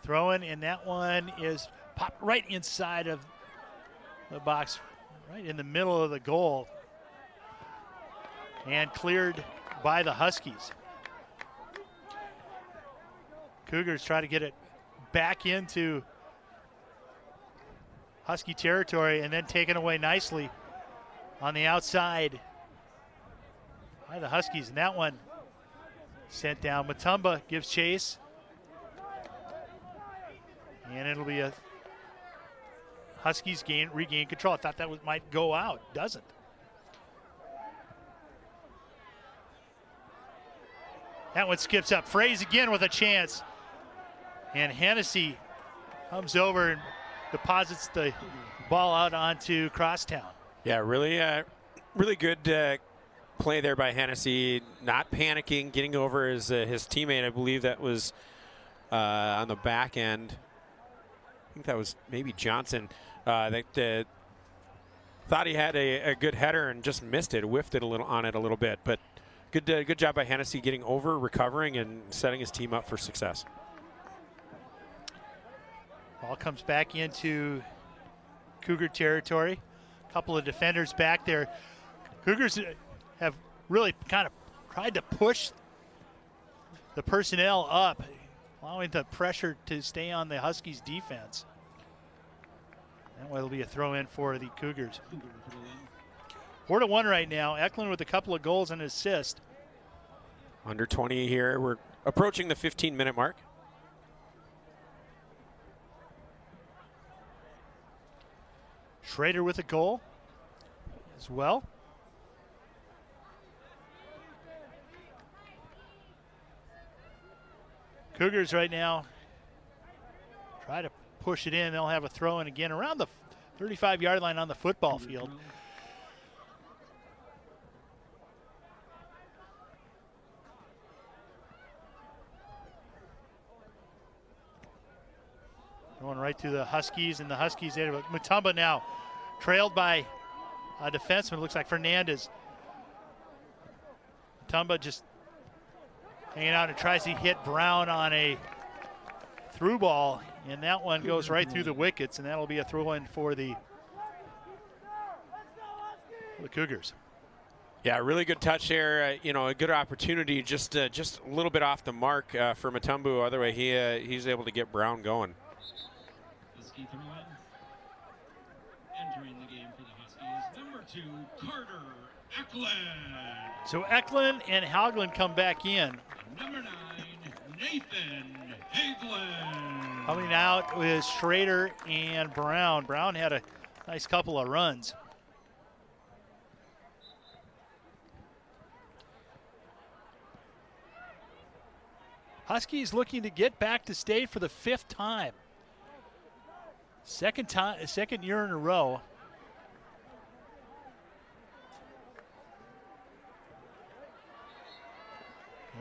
Throwing, and that one is popped right inside of the box, right in the middle of the goal, and cleared by the Huskies. Cougars try to get it back into Husky territory and then taken away nicely on the outside by the Huskies. And that one sent down. Mutombo gives chase. And it'll be a Huskies regain control. I thought that might go out. Doesn't. That one skips up. Fraze again with a chance. And Hennessy comes over and deposits the ball out onto Crosstown. Yeah, really good play there by Hennessy. Not panicking, getting over his teammate. I believe that was on the back end. I think that was maybe Johnson. That thought he had a good header and just missed it, whiffed it a little bit. But good job by Hennessy getting over, recovering, and setting his team up for success. Ball comes back into Cougar territory. A couple of defenders back there. Cougars have really kind of tried to push the personnel up, allowing the pressure to stay on the Huskies defense. That way it'll be a throw in for the Cougars. 4-1 right now. Eklund with a couple of goals and an assist. Under 20 here. We're approaching the 15-minute mark. Schrader with a goal as well. Cougars right now try to push it in. They'll have a throw in again around the 35-yard line on the football field. Going right to the Huskies, and the Huskies, Mutombo now trailed by a defenseman, looks like Fernandez. Mutombo just hanging out and tries to hit Brown on a through ball, and that one goes right through the wickets, and that'll be a throw-in for the Cougars. Yeah, really good touch there. A good opportunity, just a little bit off the mark for Mutombo. Other way, he's able to get Brown going. Husky throw in. Entering the game for the Huskies, number 2, Carter Eklund. So Eklund and Hagelin come back in. Number 9, Nathan Hagelin. Coming out with Schrader and Brown. Brown had a nice couple of runs. Huskies looking to get back to state for the 5th time. Second year in a row.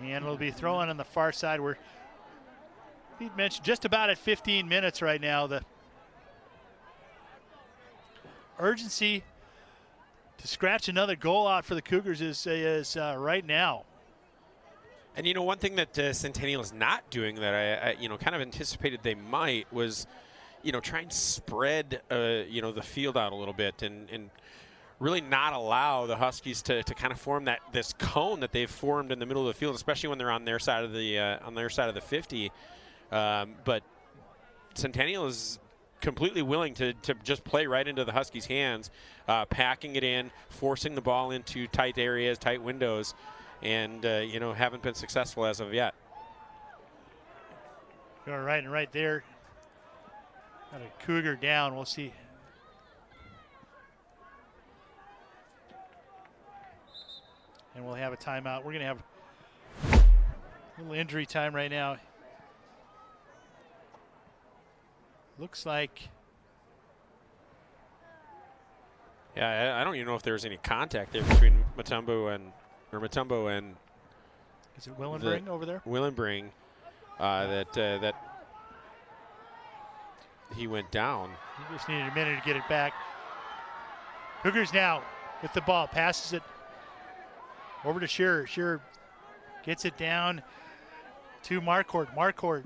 And we'll be throwing on the far side. We're, Pete mentioned, just about at 15 minutes right now. The urgency to scratch another goal out for the Cougars is right now. And one thing that Centennial is not doing that I kind of anticipated they might was, try and spread the field out a little bit and really not allow the Huskies to kind of form this cone that they've formed in the middle of the field, especially when they're on their side of the 50. But Centennial is completely willing to just play right into the Huskies' hands, packing it in, forcing the ball into tight areas, tight windows, and haven't been successful as of yet. You're right there. Got a Cougar down. We'll see. And we'll have a timeout. We're going to have a little injury time right now. Looks like. Yeah, I don't even know if there was any contact there between Mutombo and. Is it Willenbring over there? Willenbring, that he went down. He just needed a minute to get it back. Cougars now with the ball, passes it Over to Shearer. Shearer gets it down to Marquardt. Marquardt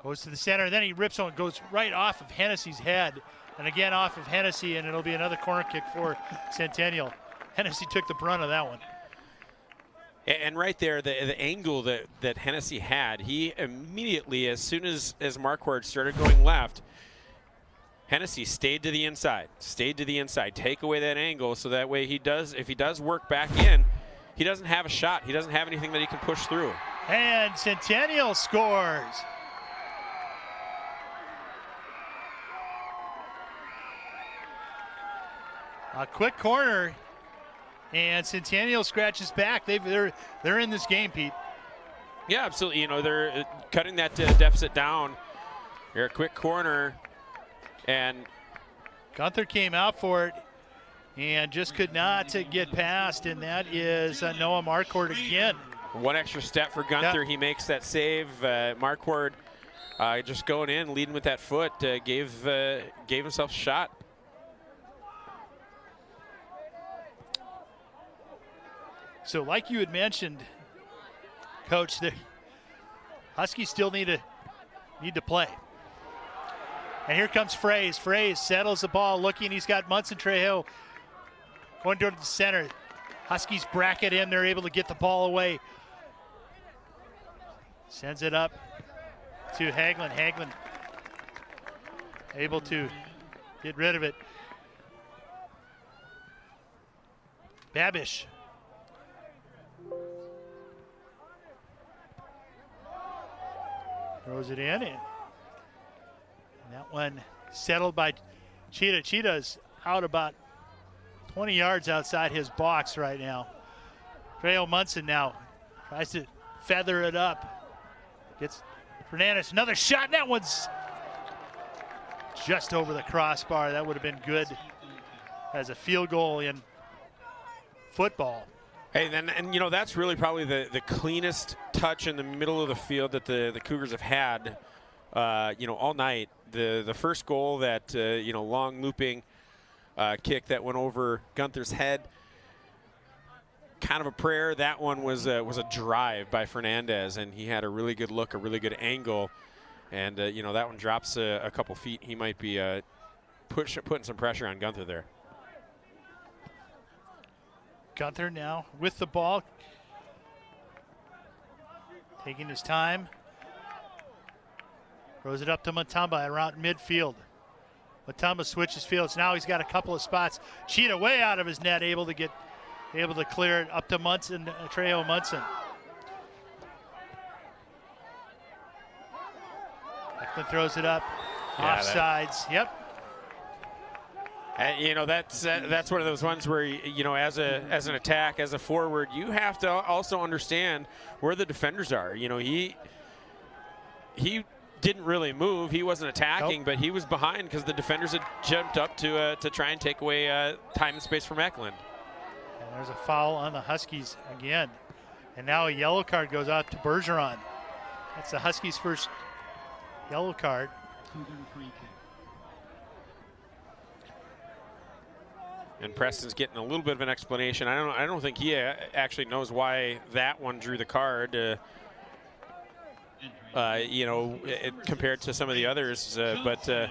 goes to the center. Then he rips on, goes right off of Hennessy's head. And again off of Hennessy, and it'll be another corner kick for Centennial. Hennessy took the brunt of that one. And right there, the angle that Hennessy had, he immediately, as soon as Marquardt started going left, Hennessy stayed to the inside. Take away that angle so that way if he does work back in, he doesn't have a shot. He doesn't have anything that he can push through. And Centennial scores. A quick corner, and Centennial scratches back. They're in this game, Pete. Yeah, absolutely. They're cutting that deficit down. Here, a quick corner, and Gunther came out for it and just could not get past, and that is Noah Marquardt again. One extra step for Gunther. Yeah. He makes that save. Marquardt just going in, leading with that foot, gave himself a shot. So like you had mentioned, Coach, the Huskies still need to play. And here comes Fraze. Fraze settles the ball, looking. He's got Munson Trejo going to the center. Huskies bracket in. They're able to get the ball away. Sends it up to Hagelin. Hagelin able to get rid of it. Babish. Throws it in, and that one settled by Cheetah. Cheetah's out about 20 yards outside his box right now. Trejo Munson now tries to feather it up. Gets Fernandez another shot, and that one's just over the crossbar. That would have been good as a field goal in football. Hey, and that's really probably the cleanest touch in the middle of the field that the Cougars have had, all night. The first goal, that long looping kick that went over Gunther's head, kind of a prayer. That one was a drive by Fernandez, and he had a really good look, a really good angle, and that one drops a couple feet. He might be putting some pressure on Gunther there. Gunther now with the ball, taking his time. Throws it up to Mutomba around midfield. Mutomba switches fields. Now he's got a couple of spots. Cheetah way out of his net, able to clear it up to Munson, Trejo Munson. Eklund throws it up. Yeah, Offsides. Yep. That's one of those ones where as an attack, as a forward, you have to also understand where the defenders are. He didn't really move. He wasn't attacking, but he was behind because the defenders had jumped up to try and take away time and space from Eklund. And there's a foul on the Huskies again, and now a yellow card goes out to Bergeron. That's the Huskies' first yellow card. And Preston's getting a little bit of an explanation. I don't think he actually knows why that one drew the card. Compared to some of the others, but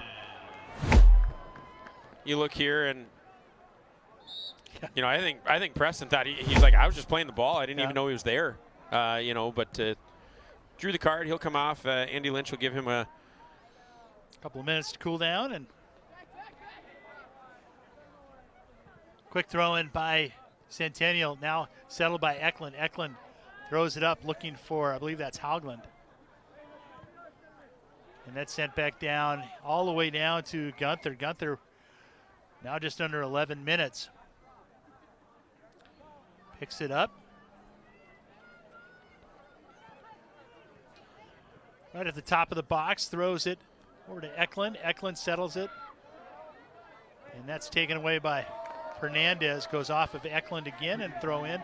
you look here, and I think Preston thought he's like, I was just playing the ball. I didn't even know he was there. But drew the card. He'll come off. Andy Lynch will give him a couple of minutes to cool down, and quick throw in by Centennial, now settled by Eklund. Eklund throws it up looking for, I believe that's Haugland. And that's sent back down, all the way down to Gunther. Gunther now just under 11 minutes. Picks it up. Right at the top of the box, throws it over to Eklund. Eklund settles it. And that's taken away by Fernandez. Goes off of Eklund again and throw in.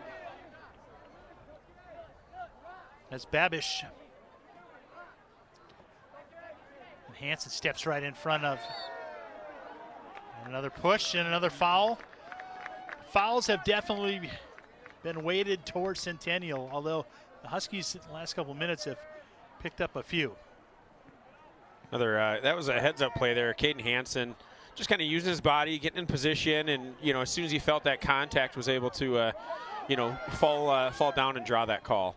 As Babish. And Hansen steps right in front of. And another push and another foul. Fouls have definitely been weighted towards Centennial, although the Huskies in the last couple minutes have picked up a few. Another, that was a heads-up play there. Caden Hansen just kind of using his body, getting in position, and, you know, as soon as he felt that contact, was able to, you know, fall down and draw that call.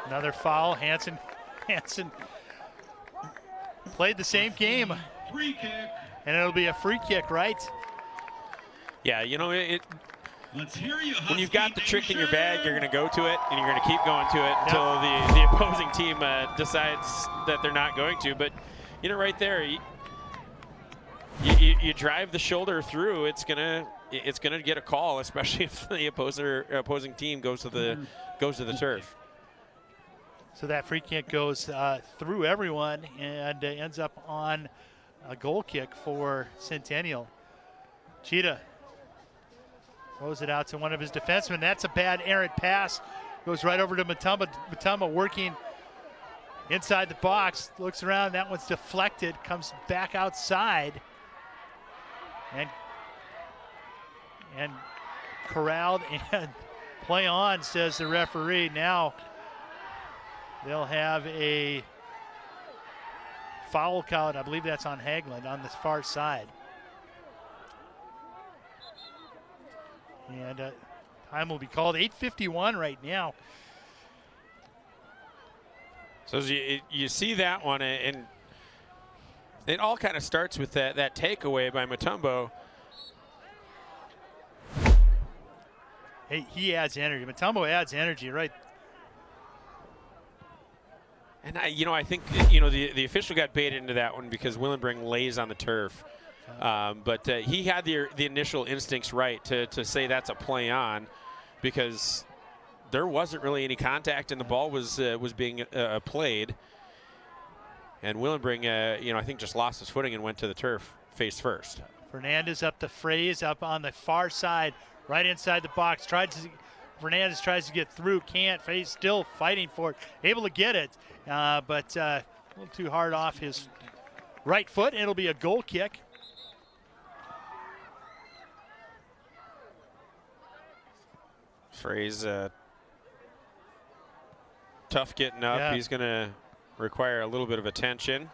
Another foul. Hansen played the same game. Free kick. And it'll be a free kick, right? Yeah, you know, Let's hear you, when you've got the trick in your bag, you're going to go to it, and you're going to keep going to it until the opposing team decides that they're not going to. But, you know, right there, you drive the shoulder through, it's gonna get a call, especially if the opposing team goes to the turf. So that free kick goes through everyone and ends up on a goal kick for Centennial. Cheetah throws it out to one of his defensemen. That's a bad errant pass. Goes right over to Mutombo. Mutombo working inside the box. Looks around. That one's deflected. Comes back outside. And corralled and play on, says the referee. Now they'll have a foul count. I believe that's on Haglund on the far side. And time will be called. 8:51 right now. So as you see that one, and it all kind of starts with that takeaway by Mutombo. Hey, he adds energy. Mutombo adds energy, right? And I think the official got baited into that one because Willenbring lays on the turf, but he had the initial instincts right to say that's a play on, because there wasn't really any contact and the ball was being played, and Willenbring I think just lost his footing and went to the turf face first. Fernandez up to Fraze up on the far side, right inside the box. Fernandez tries to get through, can't. Fraze still fighting for it, able to get it, but a little too hard off his right foot. It'll be a goal kick. Fraze tough getting up. Yeah. He's going to require a little bit of attention.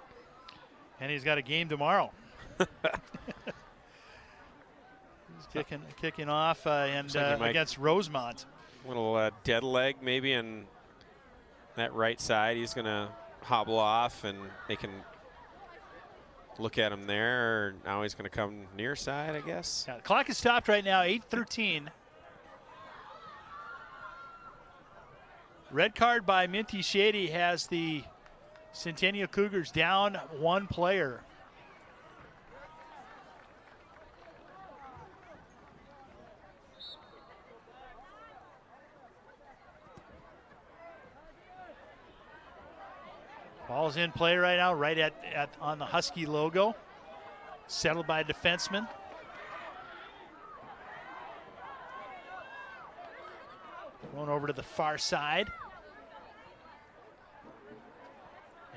And he's got a game tomorrow. He's kicking off and against Rosemont. Little dead leg maybe in that right side. He's going to hobble off, and they can look at him there. Now he's going to come near side, I guess. Yeah, the clock is stopped right now, 8:13. Red card by Minty Shady has the Centennial Cougars down one player. Ball's in play right now, right at on the Husky logo. Settled by a defenseman. Thrown over to the far side.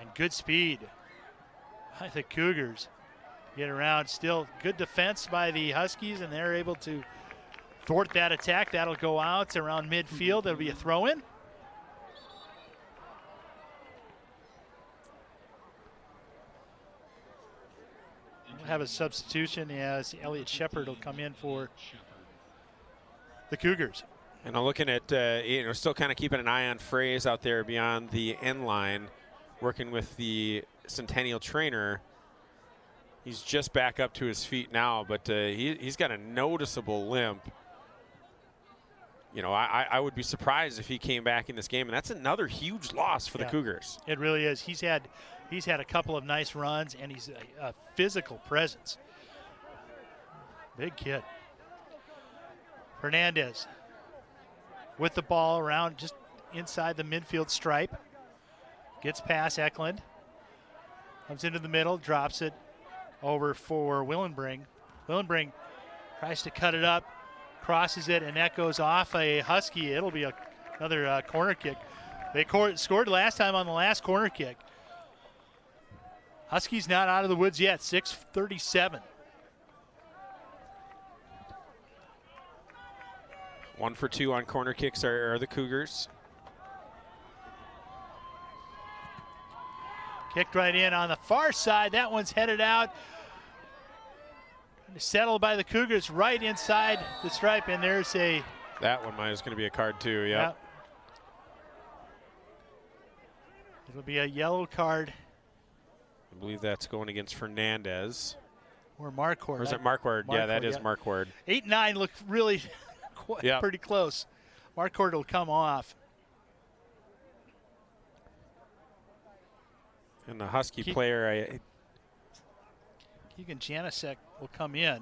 And good speed by the Cougars. Get around, still good defense by the Huskies, and they're able to thwart that attack. That'll go out around midfield. That'll be a throw-in. We'll have a substitution as Elliot Shepard will come in for the Cougars. And I'm looking at, still kind of keeping an eye on Fraze out there beyond the end line, working with the Centennial trainer. He's just back up to his feet now, but he's got a noticeable limp. I would be surprised if he came back in this game, and that's another huge loss for the Cougars. It really is. He's had a couple of nice runs, and he's a physical presence. Big kid. Fernandez with the ball around just inside the midfield stripe. Gets past Eklund. Comes into the middle, drops it over for Willenbring. Willenbring tries to cut it up, crosses it, and that goes off a Husky. It'll be another corner kick. They scored last time on the last corner kick. Huskies not out of the woods yet, 6:37. 1 for 2 on corner kicks are the Cougars. Kicked right in on the far side. That one's headed out. Settled by the Cougars right inside the stripe, and there's a... That one is going to be a card too, yep. It'll be a yellow card. I believe that's going against Fernandez. Or Marquardt. Or is it Marquardt? Yeah, that is Marquardt. 8-9 look really pretty close. Marquardt will come off. And the Husky player, Keegan Janicek will come in.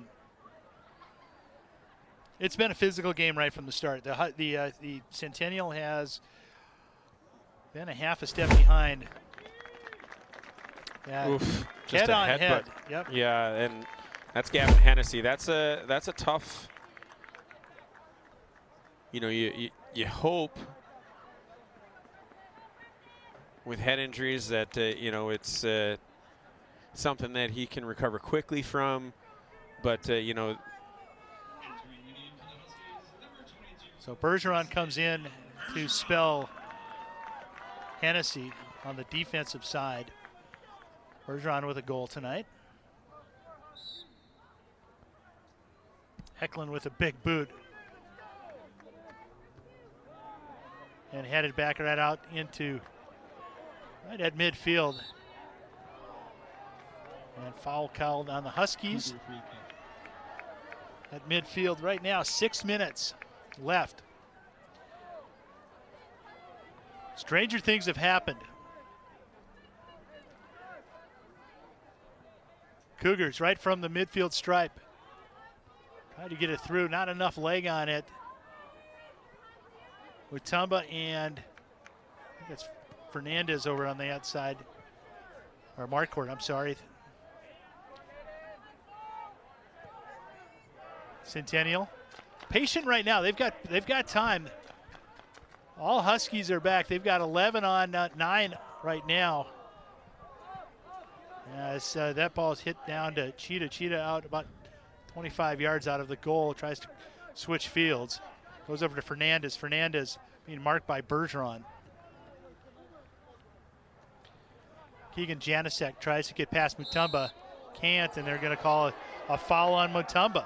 It's been a physical game right from the start. The Centennial has been a half a step behind. Yeah. Oof, head on head. Yep. Yeah, and that's Gavin Hennessy. That's a tough. You know, you hope with head injuries that it's something that he can recover quickly from, but So Bergeron comes in to spell Hennessy on the defensive side. Bergeron with a goal tonight. Hecklin with a big boot. And headed back right out into right at midfield. And foul called on the Huskies. At midfield right now, 6 minutes left. Stranger things have happened. Cougars right from the midfield stripe. Tried to get it through, not enough leg on it. Mutomba and I think it's Fernandez over on the outside. Or Marquardt, I'm sorry. Centennial. Patient right now. They've got time. All Huskies are back. They've got 11 on 9 right now. As that ball is hit down to Cheetah. Cheetah out about 25 yards out of the goal. Tries to switch fields. Goes over to Fernandez. Fernandez being marked by Bergeron. Keegan Janicek tries to get past Mutomba. Can't, and they're going to call a foul on Mutomba.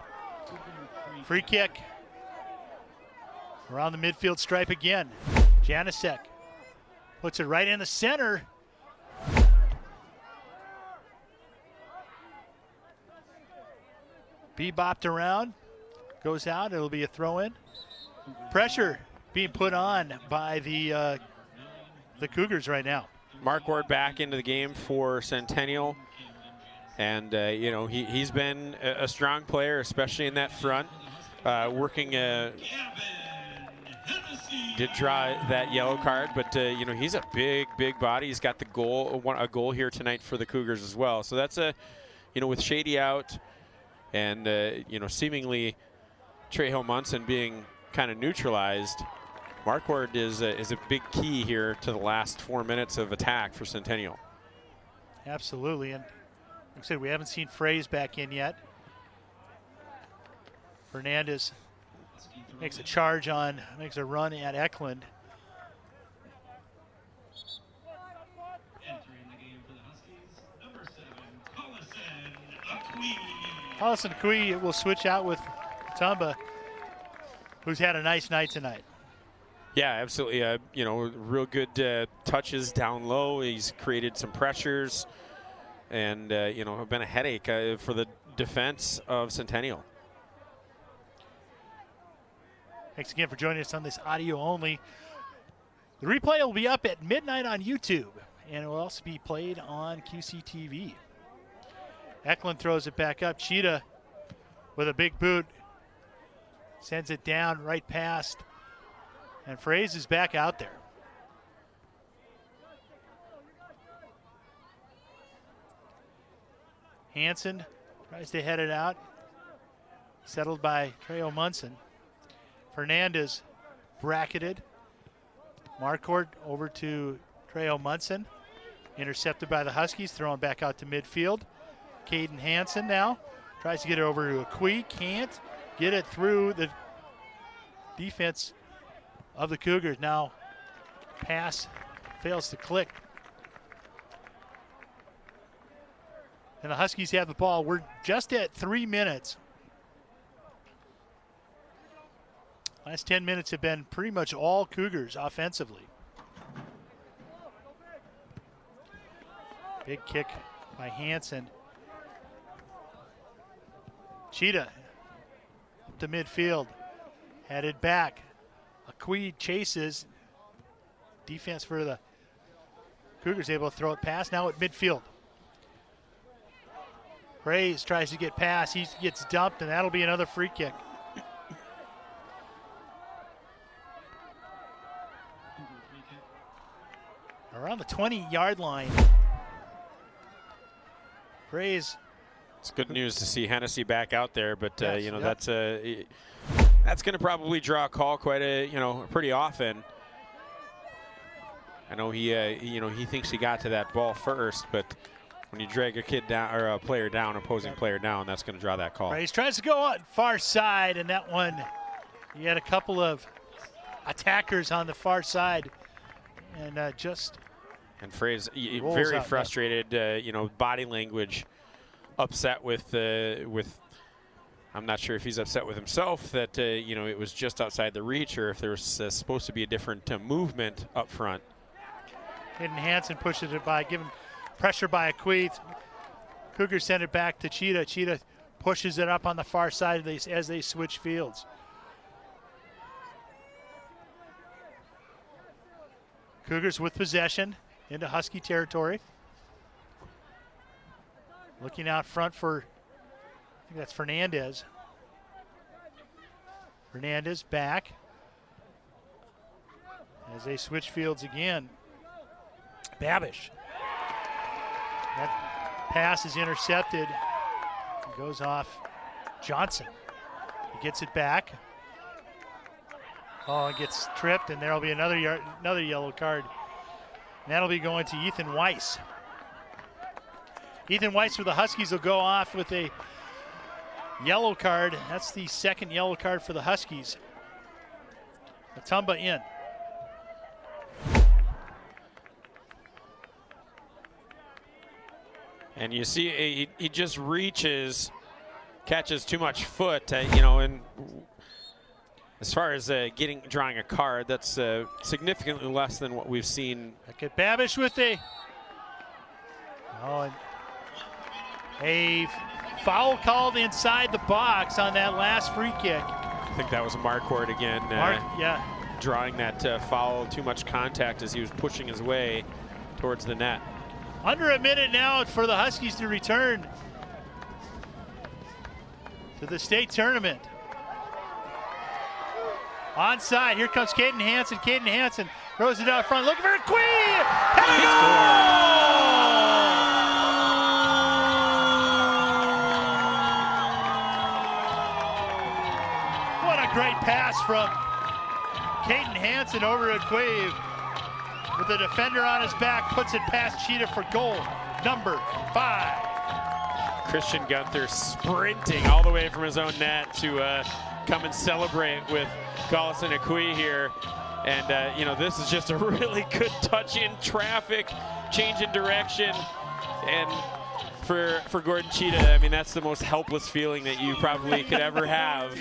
Free kick. Around the midfield stripe again. Janicek puts it right in the center. Bebopped around. Goes out. It'll be a throw in. Pressure being put on by the Cougars right now. Marquardt back into the game for Centennial. And, he's been a strong player, especially in that front. Working did draw that yellow card, but he's a big body. He's got a goal here tonight for the Cougars as well. So that's with Shady out and seemingly Trejo Munson being kind of neutralized, Marquardt is a big key here to the last 4 minutes of attack for Centennial. Absolutely, and like I said, we haven't seen Fraze back in yet. Fernandez makes a run at Eklund. Collison Akui will switch out with Tumba, who's had a nice night tonight. Yeah, absolutely. Real good touches down low. He's created some pressures and, been a headache for the defense of Centennial. Thanks again for joining us on this audio only. The replay will be up at midnight on YouTube, and it will also be played on QCTV. Eklund throws it back up. Cheetah with a big boot sends it down right past, and Fraze is back out there. Hansen tries to head it out, settled by Trejo Munson. Fernandez bracketed. Marquardt over to Trejo Munson. Intercepted by the Huskies, thrown back out to midfield. Caden Hansen now tries to get it over to Akui. Can't get it through the defense of the Cougars. Now pass fails to click. And the Huskies have the ball. We're just at 3 minutes. Last 10 minutes have been pretty much all Cougars offensively. Big kick by Hansen. Cheetah up to midfield. Headed back. Aquid chases. Defense for the Cougars able to throw it past. Now at midfield. Reyes tries to get past. He gets dumped, and that'll be another free kick. Around the 20-yard line. Reyes. It's good news to see Hennessy back out there, but Yes, you know, yep. that's going to probably draw a call pretty often. I know he thinks he got to that ball first, but when you drag a kid down or a player down, opposing player down, that's going to draw that call. Reyes tries to go on far side, and that one, he had a couple of attackers on the far side, and And Frey's rolls very out, frustrated. Body language, upset with. I'm not sure if he's upset with himself that it was just outside the reach, or if there was supposed to be a different movement up front. Hayden Hansen pushes it by, given pressure by Aquid. Cougars send it back to Cheetah. Cheetah pushes it up on the far side as they switch fields. Cougars with possession into Husky territory. Looking out front for, I think that's Fernandez. Fernandez back as they switch fields again. Babish. That pass is intercepted. It goes off Johnson. He gets it back. Oh, it gets tripped, and there'll be another yellow card. And that'll be going to Ethan Weiss. Ethan Weiss for the Huskies will go off with a yellow card. That's the second yellow card for the Huskies. Matumba in. And you see he just reaches, catches too much foot, and as far as drawing a card, that's significantly less than what we've seen. Look at Babish with and a foul called inside the box on that last free kick. I think that was Marquardt again. Yeah. Drawing that foul, too much contact as he was pushing his way towards the net. Under a minute now for the Huskies to return to the state tournament. Onside, here comes Caden Hansen. Caden Hansen throws it out front, looking for a Queen! What a great pass from Caden Hansen over at Quave. With the defender on his back, puts it past Cheetah for goal number 5. Christian Gunther sprinting all the way from his own net to come and celebrate with Collison Akui here. And, this is just a really good touch in traffic, change in direction. And for Gordon Cheetah, I mean, that's the most helpless feeling that you probably could ever have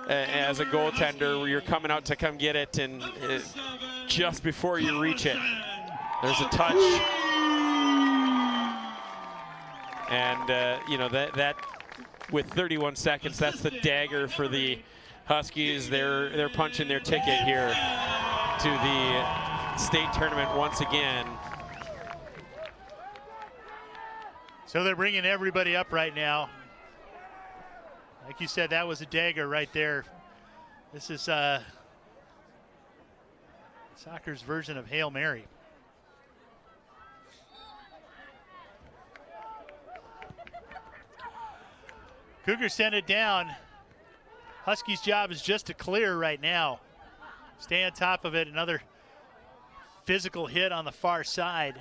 as a goaltender, where you're coming out to come get it, and just before you reach it, there's a touch. And, that with 31 seconds, that's the dagger for the Huskies. They're punching their ticket here to the state tournament once again. So they're bringing everybody up right now. Like you said, that was a dagger right there. This is soccer's version of Hail Mary. Cougars send it down. Huskies' job is just to clear right now. Stay on top of it. Another physical hit on the far side.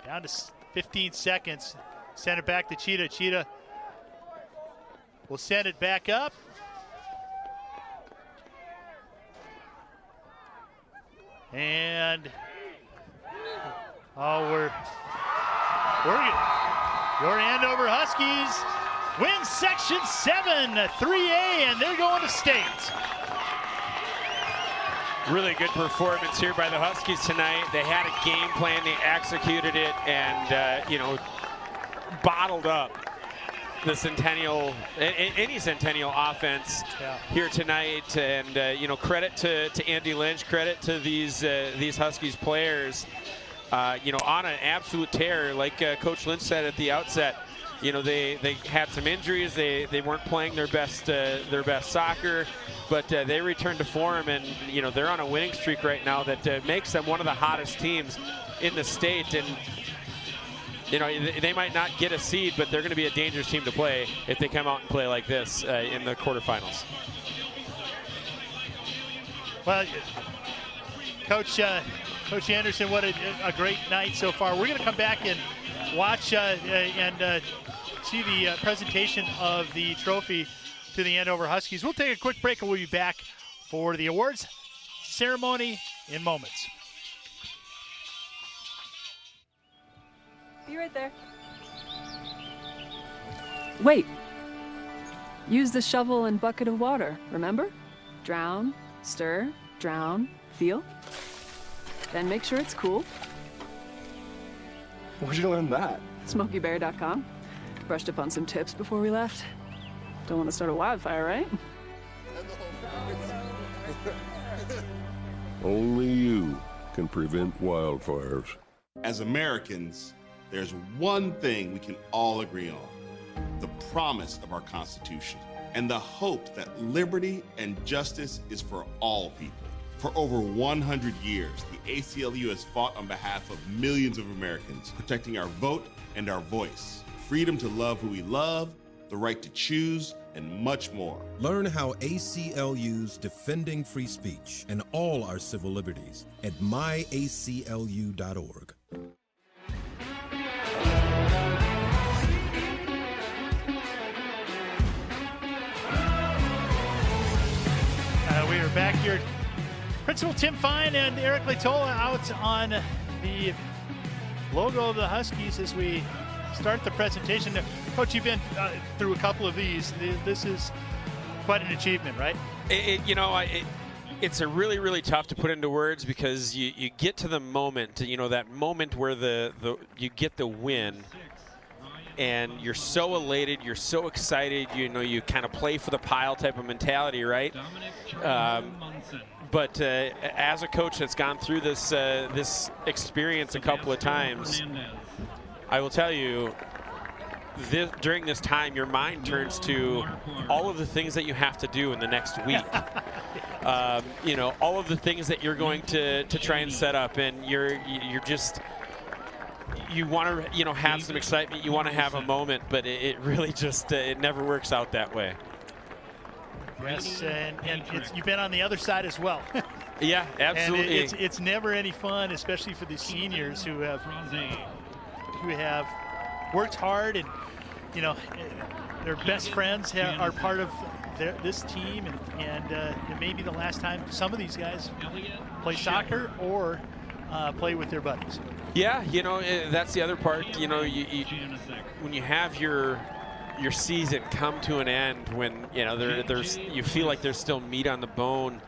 Down to 15 seconds. Send it back to Cheetah. Cheetah will send it back up. And your Andover Huskies win Section 7 3A, and they're going to state. Really good performance here by the Huskies tonight. They had a game plan, they executed it, and bottled up the Centennial, any Centennial offense here tonight. And credit to Andy Lynch, credit to these Huskies players. On an absolute tear, like Coach Lynch said at the outset. They had some injuries. They weren't playing their best soccer, but they returned to form, and they're on a winning streak right now that makes them one of the hottest teams in the state. And they might not get a seed, but they're going to be a dangerous team to play if they come out and play like this in the quarterfinals. Well, Coach Anderson, what a great night so far. We're going to come back and watch and see the presentation of the trophy to the Andover Huskies. We'll take a quick break and we'll be back for the awards ceremony in moments. Be right there. Wait. Use the shovel and bucket of water, remember? Drown, stir, drown, feel. Then make sure it's cool. Where'd you learn that? SmokeyBear.com. Brushed up on some tips before we left. Don't want to start a wildfire, right? Only you can prevent wildfires. As Americans, there's one thing we can all agree on: the promise of our Constitution and the hope that liberty and justice is for all people. For over 100 years, the ACLU has fought on behalf of millions of Americans, protecting our vote and our voice, freedom to love who we love, the right to choose, and much more. Learn how ACLU's defending free speech and all our civil liberties at myaclu.org. We are back here. Principal Tim Fine and Eric Latola out on the logo of the Huskies as we start the presentation. Coach, you've been through a couple of these. This is quite an achievement, right? It's a really, really tough to put into words because you get to the moment, that moment where you get the win, and you're so elated, you're so excited, you kind of play for the pile type of mentality, right? But as a coach that's gone through this experience a couple of times, I will tell you, during this time, your mind turns to all of the things that you have to do in the next week. All of the things that you're going to try and set up, and you want to have some excitement, you want to have a moment, but it really just it never works out that way. Yes, and you've been on the other side as well. Yeah, absolutely. And it's never any fun, especially for the seniors who have worked hard, and their best friends are part of this team, and it may be the last time some of these guys play soccer or play with their buddies. Yeah, that's the other part. When you have your season come to an end, when you feel like there's still meat on the bone.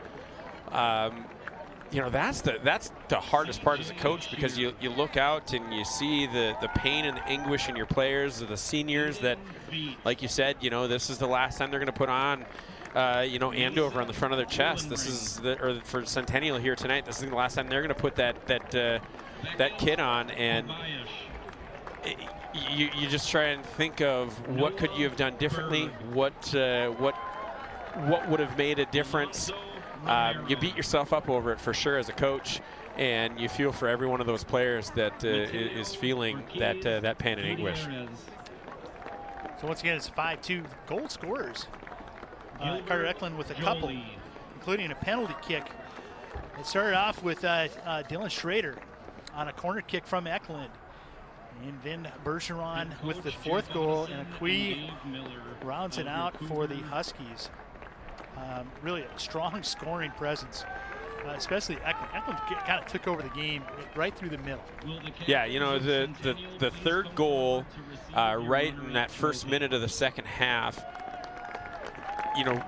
That's the hardest part as a coach, because you look out and you see the pain and the anguish in your players, the seniors that, like you said, this is the last time they're going to put on Andover on the front of their chest. This is for Centennial here tonight, this is the last time they're going to put that kid on, and you just try and think of what could you have done differently, what would have made a difference. You beat yourself up over it for sure as a coach, and you feel for every one of those players that is feeling that pain and anguish. So once again, it's 5-2 goal scorers. Carter Eklund with a couple, including a penalty kick. It started off with Dylan Schrader on a corner kick from Eklund. And then Bergeron with the fourth goal, and Akui rounds it out for the Huskies. Really a strong scoring presence especially Eklund kind of took over the game right through the middle. Yeah, you know, the third goal right in that first minute of the second half, you know,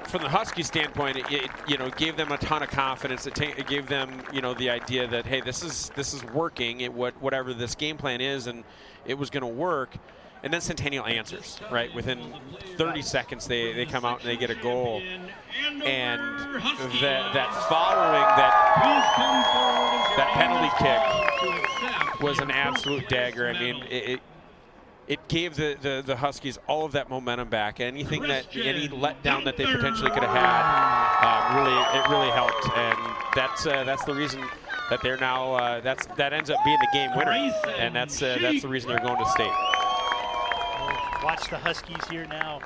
from the Husky standpoint, it you know, gave them a ton of confidence. It gave them, you know, the idea that, hey, this is working. Whatever this game plan is, and it was going to work. And then Centennial answers, right? Within 30 seconds, they come out and they get a goal. And that following that penalty kick was an absolute dagger. I mean, it gave the Huskies all of that momentum back. Any letdown that they potentially could have had, it really helped. And that's the reason that they're now that ends up being the game winner. And that's the reason they're going to state. Watch the Huskies here now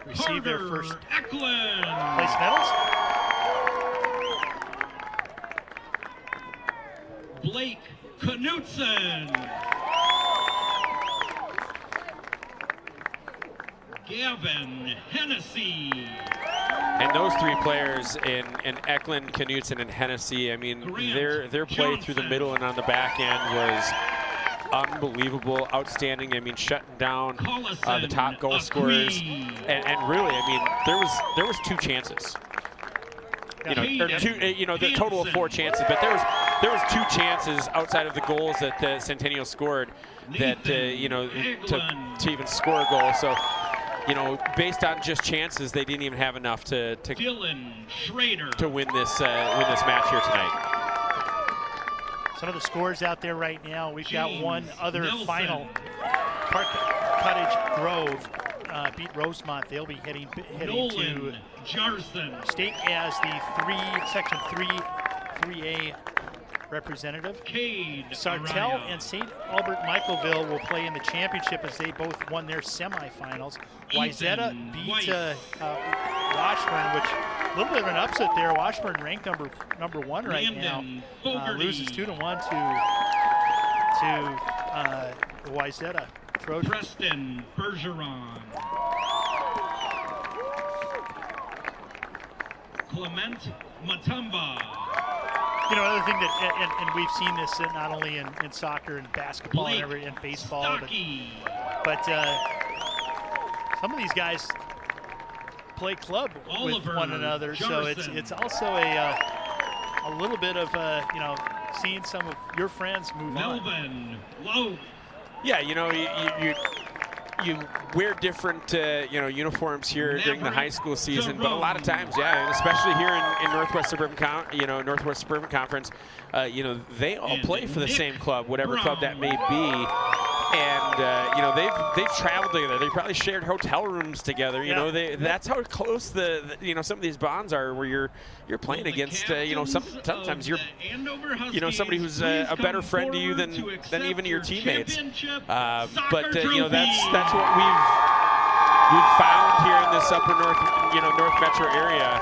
receive their first place medals. Blake Knutson. Gavin Hennessy. And those three players in Eklund, Knutson, and Hennessy, I mean, their play through the middle and on the back end was unbelievable, outstanding. I mean, shutting down the top goal scorers, and really, I mean, there was 2 chances. You know, or 2. You know, the total of 4 chances, but there was 2 chances outside of the goals that Centennial scored that you know, to even score a goal. So, you know, based on just chances, they didn't even have enough to win this match here tonight. Some of the scores out there right now. We've got one other final. Park Cottage Grove beat Rosemont. They'll be heading to state as the Section 3A representative. Sartell and St. Albert Michaelville will play in the championship as they both won their semifinals. Wayzata beat Washburn, which a little bit of an upset there. Washburn ranked number 1 right now. Loses 2-1 to the Wayzata Trojans. Preston Bergeron. Clement Matumba. You know, another thing that, and we've seen this not only in soccer and basketball and baseball, but some of these guys play club with one another, so it's also a little bit of you know, seeing some of your friends move on. Yeah, you know, you wear different you know, uniforms here during the high school season, but a lot of times, yeah, and especially here in Northwest Suburban Conference, you know, they all play for the same club, whatever club that may be. And you know, they've traveled together. They probably shared hotel rooms together. You know, that's how close you know, some of these bonds are, where you're playing against you know, sometimes you're, you know, somebody who's a better friend to you than even your teammates. But you know, that's what we've found here in this upper North Metro area.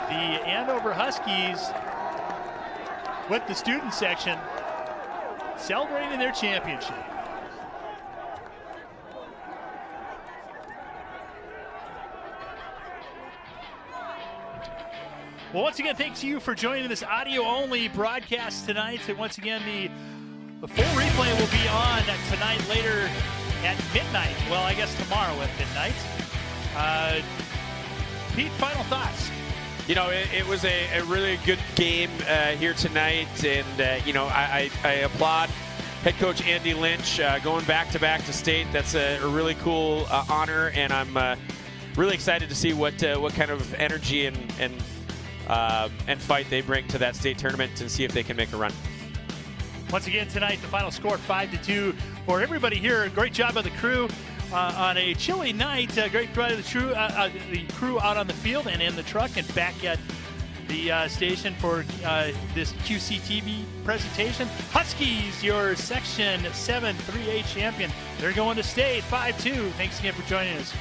The Andover Huskies with the student section celebrating their championship. Well, once again, thanks to you for joining this audio-only broadcast tonight. And once again, the full replay will be on tonight later at midnight. Well, I guess tomorrow at midnight. Pete, final thoughts? You know, it was a really good game here tonight, and you know, I applaud head coach Andy Lynch going back-to-back to state. That's a really cool honor, and I'm really excited to see what kind of energy and fight they bring to that state tournament and see if they can make a run. Once again tonight, the final score 5-2 for everybody here. Great job of the crew. On a chilly night, great job of the crew out on the field and in the truck and back at the station for this QCTV presentation. Huskies, your Section 7 3A champion. They're going to state 5-2. Thanks again for joining us.